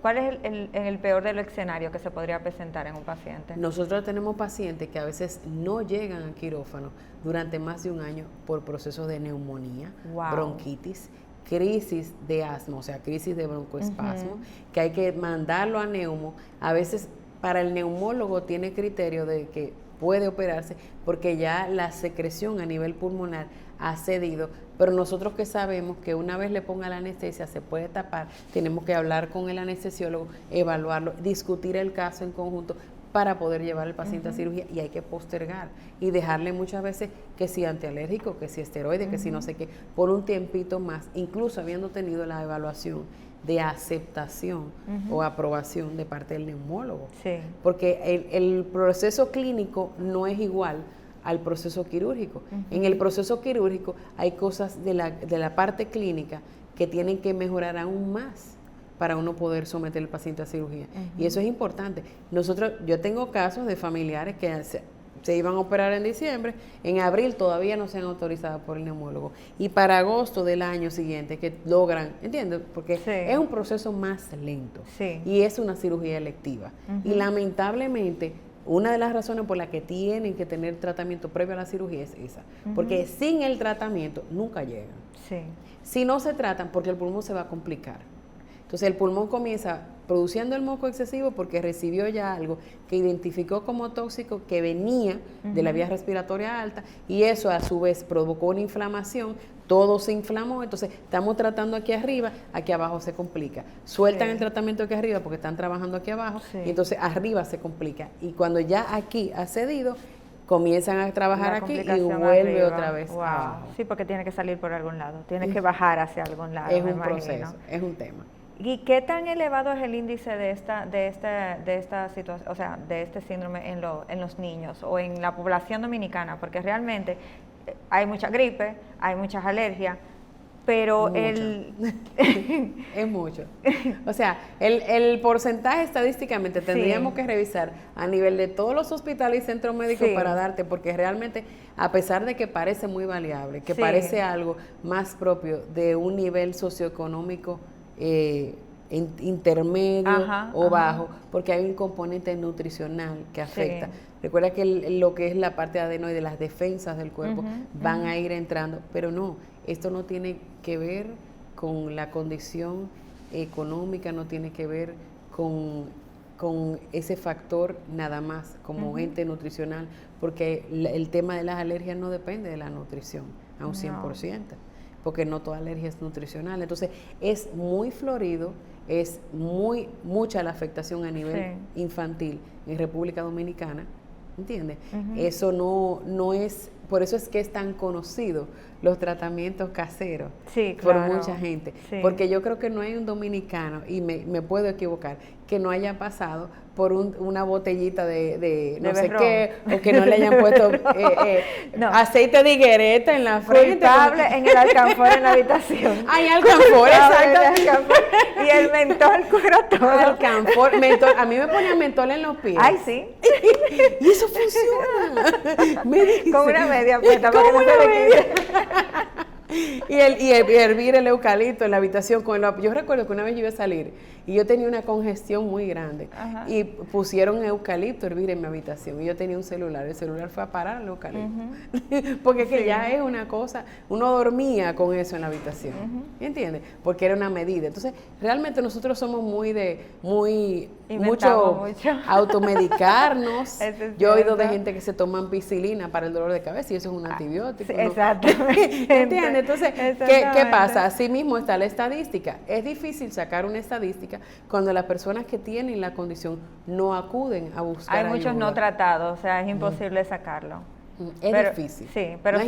¿cuál es el peor de los escenarios que se podría presentar en un paciente? Nosotros tenemos pacientes que a veces no llegan a quirófano durante más de un año por procesos de neumonía, bronquitis, crisis de asma, o sea, crisis de broncoespasmo, que hay que mandarlo a neumo. A veces para el neumólogo tiene criterio de que puede operarse porque ya la secreción a nivel pulmonar ha cedido, pero nosotros que sabemos que una vez le ponga la anestesia se puede tapar, tenemos que hablar con el anestesiólogo, evaluarlo, discutir el caso en conjunto para poder llevar al paciente a cirugía, y hay que postergar y dejarle muchas veces que si antialérgico, que si esteroide, que si no sé qué, por un tiempito más, incluso habiendo tenido la evaluación de aceptación o aprobación de parte del neumólogo. Sí. Porque el proceso clínico no es igual al proceso quirúrgico. En el proceso quirúrgico hay cosas de la parte clínica que tienen que mejorar aún más para uno poder someter al paciente a cirugía. Y eso es importante. Yo tengo casos de familiares que se iban a operar en diciembre, en abril todavía no se han autorizado por el neumólogo. Y para agosto del año siguiente que logran, ¿entiendes? Porque es un proceso más lento. Sí. Y es una cirugía electiva. Y lamentablemente, una de las razones por las que tienen que tener tratamiento previo a la cirugía es esa. Porque sin el tratamiento nunca llegan. Sí. Si no se tratan, porque el pulmón se va a complicar. Entonces el pulmón comienza produciendo el moco excesivo porque recibió ya algo que identificó como tóxico que venía de la vía respiratoria alta, y eso a su vez provocó una inflamación, todo se inflamó, entonces estamos tratando aquí arriba, aquí abajo se complica. Sueltan el tratamiento aquí arriba porque están trabajando aquí abajo, y entonces arriba se complica. Y cuando ya aquí ha cedido, comienzan a trabajar aquí y vuelve arriba. otra vez abajo. Sí, porque tiene que salir por algún lado, tiene que bajar hacia algún lado. Es un proceso, es un tema. ¿Y qué tan elevado es el índice de esta situación, o sea, de este síndrome en los niños o en la población dominicana? Porque realmente hay mucha gripe, hay muchas alergias, pero es mucho. O sea, el porcentaje estadísticamente tendríamos que revisar a nivel de todos los hospitales y centros médicos para darte, porque realmente, a pesar de que parece muy variable, que parece algo más propio de un nivel socioeconómico intermedio o bajo, porque hay un componente nutricional que afecta. Recuerda que lo que es la parte adenoide, las defensas del cuerpo van a ir entrando, pero no, esto no tiene que ver con la condición económica, no tiene que ver con ese factor nada más como ente nutricional, porque el tema de las alergias no depende de la nutrición a un 100%. Porque no toda alergia es nutricional. Entonces, es muy florido, es mucha la afectación a nivel infantil en República Dominicana, ¿entiendes? Eso no es, por eso es que es tan conocido los tratamientos caseros por mucha gente. Porque yo creo que no hay un dominicano, y me puedo equivocar, que no haya pasado por una botellita de no sé qué, o que no le hayan puesto aceite de higuereta en la frente. Culpable en el alcanfor en la habitación. Hay alcanfor, exacto. Y el mentol cura todo. Alcanfor, mentol, a mí me ponía mentol en los pies. Ay, sí. Y eso funciona. Con una media puesta para que no se le quede. Y hervir el eucalipto en la habitación yo recuerdo que una vez yo iba a salir y yo tenía una congestión muy grande y pusieron eucalipto a hervir en mi habitación y yo tenía un celular, el celular fue a parar al eucalipto porque que ya es una cosa, uno dormía con eso en la habitación, ¿entiendes? Porque era una medida. Entonces realmente nosotros somos mucho automedicarnos. Yo he oído de gente que se toma ampicilina para el dolor de cabeza y eso es un antibiótico. Exactamente. ¿Entiendes? Entonces, ¿qué pasa? Así mismo está la estadística. Es difícil sacar una estadística cuando las personas que tienen la condición no acuden a buscar ayuda. Hay muchos no tratados, o sea, es imposible sacarlo. Es difícil. Sí, pero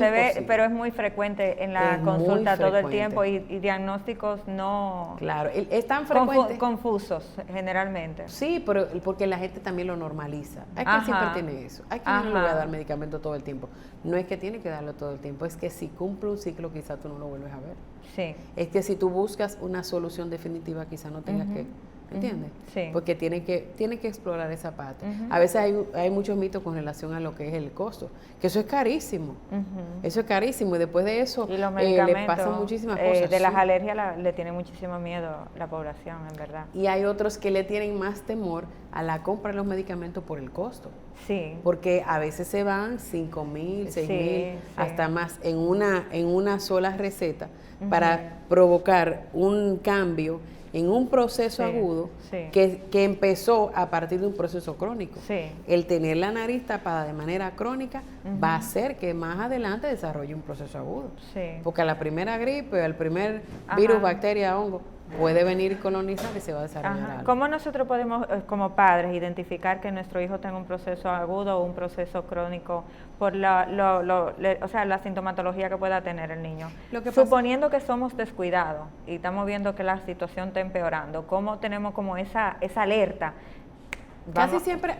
pero es muy frecuente en la consulta todo el tiempo y diagnósticos no... Claro, es tan frecuente. Confusos, generalmente. Sí, pero porque la gente también lo normaliza. Hay quien siempre tiene eso. Hay quien no le voy a dar medicamento todo el tiempo. No es que tiene que darlo todo el tiempo, es que si cumple un ciclo quizá tú no lo vuelves a ver. Sí. Es que si tú buscas una solución definitiva quizá no tengas que... ¿Entiendes? Sí. Porque tiene que explorar esa parte. A veces hay muchos mitos con relación a lo que es el costo, que eso es carísimo. Eso es carísimo y después de eso y los medicamentos, le pasan muchísimas cosas. De las alergias le tiene muchísimo miedo la población, en verdad. Y hay otros que le tienen más temor a la compra de los medicamentos por el costo. Sí. Porque a veces se van 5,000, 6,000, hasta más en una sola receta para provocar un cambio en un proceso agudo que empezó a partir de un proceso crónico. El tener la nariz tapada de manera crónica va a hacer que más adelante desarrolle un proceso agudo. Porque a la primera gripe, al primer virus, bacteria, hongo, puede venir y colonizar y se va a desarrollar algo. ¿Cómo nosotros podemos, como padres, identificar que nuestro hijo tenga un proceso agudo o un proceso crónico por la sintomatología que pueda tener el niño? Suponiendo que somos descuidados y estamos viendo que la situación está empeorando, ¿cómo tenemos como esa alerta? Casi siempre,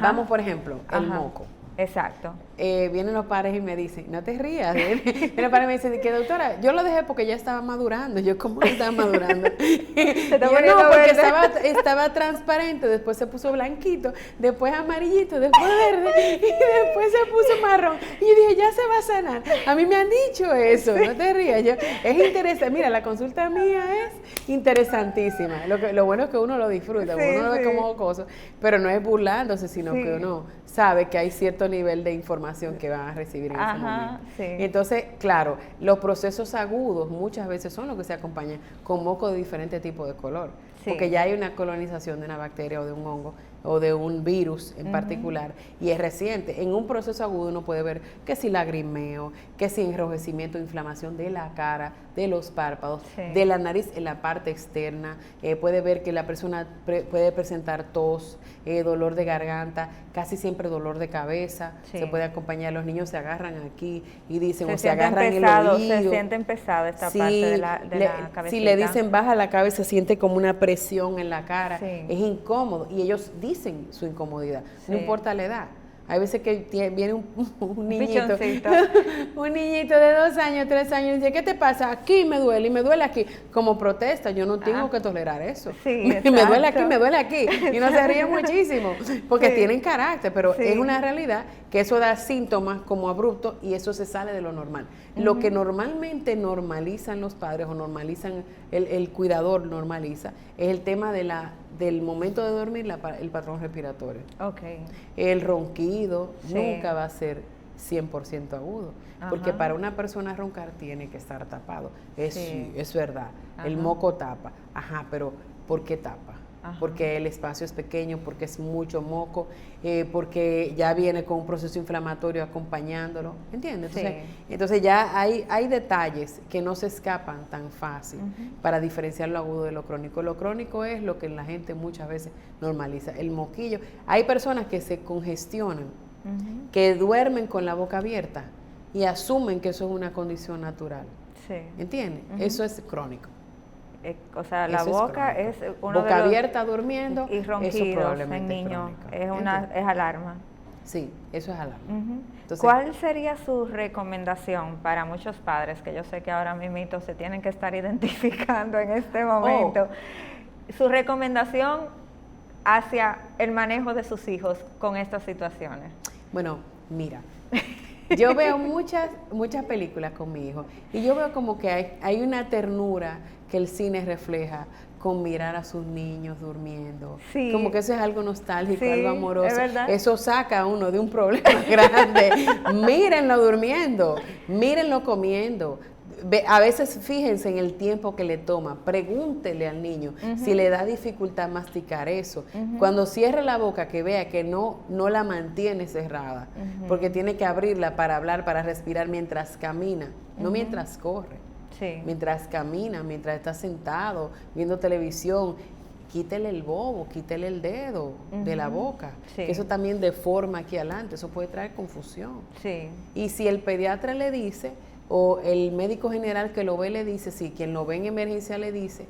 vamos por ejemplo, el moco. Exacto. Vienen los padres y me dicen, no te rías. Vienen los padres y me dicen, que doctora, yo lo dejé porque ya estaba madurando. Yo, ¿cómo que estaba madurando? Yo, no, porque estaba transparente, después se puso blanquito, después amarillito, después verde, y después se puso marrón. Y yo dije, ya se va a sanar. A mí me han dicho eso, no te rías. Es interesante. Mira, la consulta mía es interesantísima. Lo bueno es que uno lo disfruta, uno lo ve como jocoso, pero no es burlándose, sino que uno sabe que hay cierto nivel de información que van a recibir en ese momento. Entonces, claro, los procesos agudos muchas veces son los que se acompañan con moco de diferente tipo de color, porque ya hay una colonización de una bacteria o de un hongo o de un virus en particular, y es reciente. En un proceso agudo uno puede ver que si lagrimeo, que si enrojecimiento, inflamación de la cara, de los párpados, de la nariz en la parte externa, puede ver que la persona puede presentar tos, dolor de garganta, casi siempre dolor de cabeza, se puede acompañar, los niños se agarran aquí y dicen, o se agarran el oído. Se sienten pesado esta parte de la cabecita. Si le dicen baja la cabeza, siente como una presión en la cara, es incómodo, y ellos dicen su incomodidad, no importa la edad. Hay veces que viene un niñito, un niñito de 2 años, 3 años, y dice, ¿qué te pasa? Aquí me duele, y me duele aquí. Como protesta, yo no tengo que tolerar eso. Me duele aquí, me duele aquí. Y no se ríen muchísimo, porque tienen carácter, pero es una realidad que eso da síntomas como abruptos y eso se sale de lo normal. Lo que normalmente normalizan los padres o normalizan, el cuidador normaliza, es el tema del momento de dormir, el patrón respiratorio. El ronquido nunca va a ser 100% agudo, porque para una persona roncar tiene que estar tapado. Es verdad. El moco tapa. Pero ¿por qué tapa? Porque el espacio es pequeño, porque es mucho moco, porque ya viene con un proceso inflamatorio acompañándolo, ¿entiendes? Entonces ya hay detalles que no se escapan tan fácil para diferenciar lo agudo de lo crónico. Lo crónico es lo que la gente muchas veces normaliza, el moquillo. Hay personas que se congestionan, que duermen con la boca abierta y asumen que eso es una condición natural, ¿entiendes? Eso es crónico. O sea, la boca es uno boca abierta durmiendo y ronquidos en niños es alarma. Sí, eso es alarma. Entonces, ¿cuál sería su recomendación para muchos padres que yo sé que ahora mismo se tienen que estar identificando en este momento? Su recomendación hacia el manejo de sus hijos con estas situaciones. Bueno, mira, yo veo muchas películas con mi hijo y yo veo como que hay una ternura que el cine refleja con mirar a sus niños durmiendo. Como que eso es algo nostálgico, algo amoroso. Eso saca a uno de un problema grande. Mírenlo durmiendo, mírenlo comiendo. A veces fíjense en el tiempo que le toma, pregúntele al niño si le da dificultad masticar eso. Cuando cierre la boca, que vea que no la mantiene cerrada, porque tiene que abrirla para hablar, para respirar mientras camina, no mientras corre. Mientras camina, mientras está sentado, viendo televisión, quítele el bobo, quítele el dedo de la boca. Que eso también deforma aquí adelante, eso puede traer confusión. Y si el pediatra le dice, o el médico general que lo ve le dice, quien lo ve en emergencia le dice,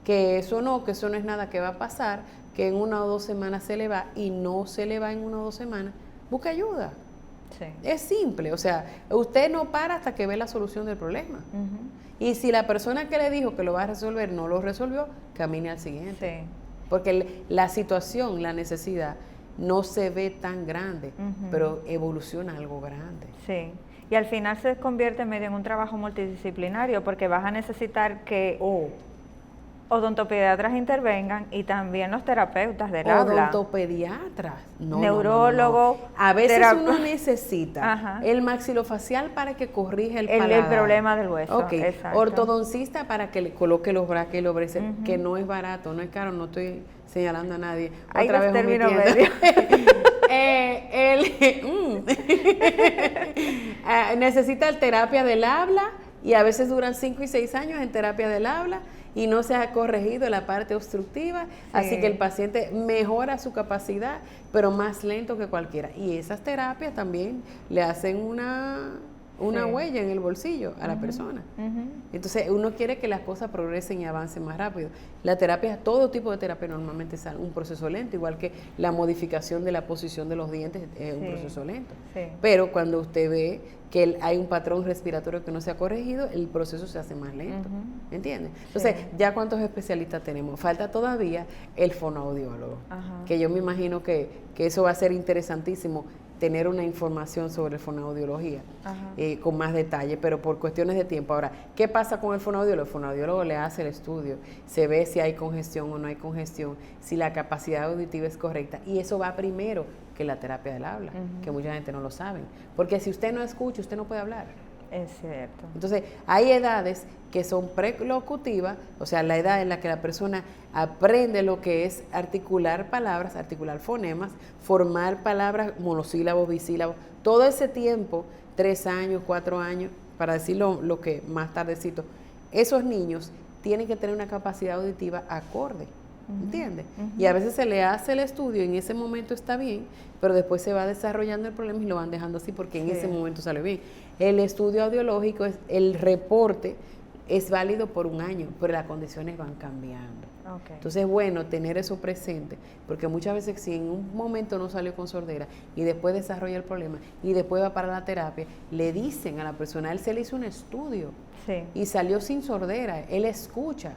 que eso no es nada que va a pasar, que en 1 o 2 semanas se le va, y no se le va en 1 o 2 semanas, busca ayuda. Es simple, o sea, usted no para hasta que ve la solución del problema. Y si la persona que le dijo que lo va a resolver no lo resolvió, camine al siguiente. Porque la situación, la necesidad, no se ve tan grande, pero evoluciona algo grande. Y al final se convierte medio en un trabajo multidisciplinario, porque vas a necesitar que odontopediatras intervengan y también los terapeutas del habla. Odontopediatras, neurólogos. A veces uno necesita el maxilofacial para que corrija el paladar. El problema del hueso. Ortodoncista para que le coloque los brackets y los braces, que no es barato, no es caro, no estoy señalando a nadie. Hay dos términos medios. Necesita terapia del habla, y a veces duran 5 y 6 años en terapia del habla, y no se ha corregido la parte obstructiva, así que el paciente mejora su capacidad, pero más lento que cualquiera. Y esas terapias también le hacen una huella en el bolsillo a la persona. Entonces uno quiere que las cosas progresen y avancen más rápido. La terapia, todo tipo de terapia normalmente es un proceso lento, igual que la modificación de la posición de los dientes es un proceso lento. Pero cuando usted ve que hay un patrón respiratorio que no se ha corregido, el proceso se hace más lento. ¿Entiendes? Entonces, ¿ya cuántos especialistas tenemos? Falta todavía el fonoaudiólogo, que yo me imagino que eso va a ser interesantísimo, tener una información sobre fonoaudiología con más detalle, pero por cuestiones de tiempo. Ahora, ¿qué pasa con el fonoaudiólogo? El fonoaudiólogo le hace el estudio, se ve si hay congestión o no hay congestión, si la capacidad auditiva es correcta, y eso va primero que la terapia del habla, que mucha gente no lo sabe, porque si usted no escucha, usted no puede hablar. Es cierto. Entonces, hay edades que son prelocutivas, o sea, la edad en la que la persona aprende lo que es articular palabras, articular fonemas, formar palabras, monosílabos, bisílabos, todo ese tiempo, 3 años, 4 años, para decirlo lo que más tardecito, esos niños tienen que tener una capacidad auditiva acorde. ¿Entiendes? Y a veces se le hace el estudio y en ese momento está bien, pero después se va desarrollando el problema y lo van dejando así porque en ese momento sale bien. El estudio audiológico, el reporte es válido por 1 año, pero las condiciones van cambiando. Entonces es bueno tener eso presente, porque muchas veces si en un momento no salió con sordera y después desarrolla el problema y después va para la terapia, le dicen a la persona, él se le hizo un estudio y salió sin sordera, él escucha,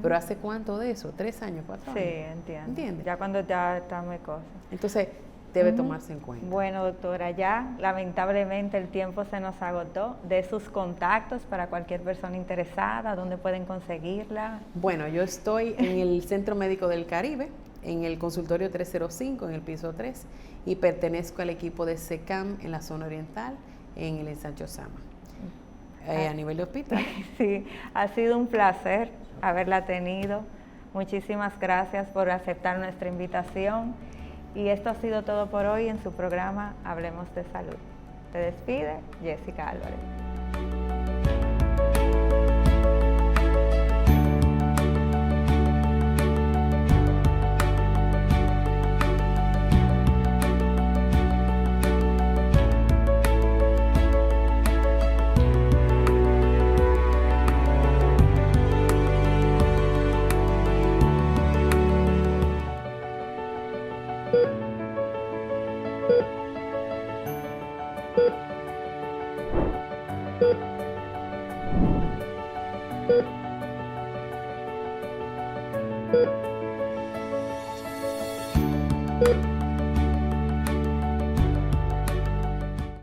pero ¿hace cuánto de eso? 3 años, 4 años. Sí, entiendo. ¿Entiendes? Ya cuando ya está muy cosa. Entonces debe tomarse en cuenta. Bueno, doctora, ya lamentablemente el tiempo se nos agotó. De sus contactos para cualquier persona interesada, ¿dónde pueden conseguirla? Bueno, yo estoy en el Centro Médico del Caribe, en el consultorio 305, en el piso 3, y pertenezco al equipo de SECAM en la zona oriental, en el Ensanche Osama, a nivel de hospital. Sí, ha sido un placer haberla tenido. Muchísimas gracias por aceptar nuestra invitación. Y esto ha sido todo por hoy en su programa Hablemos de Salud. Se despide Jessica Álvarez. Thank you.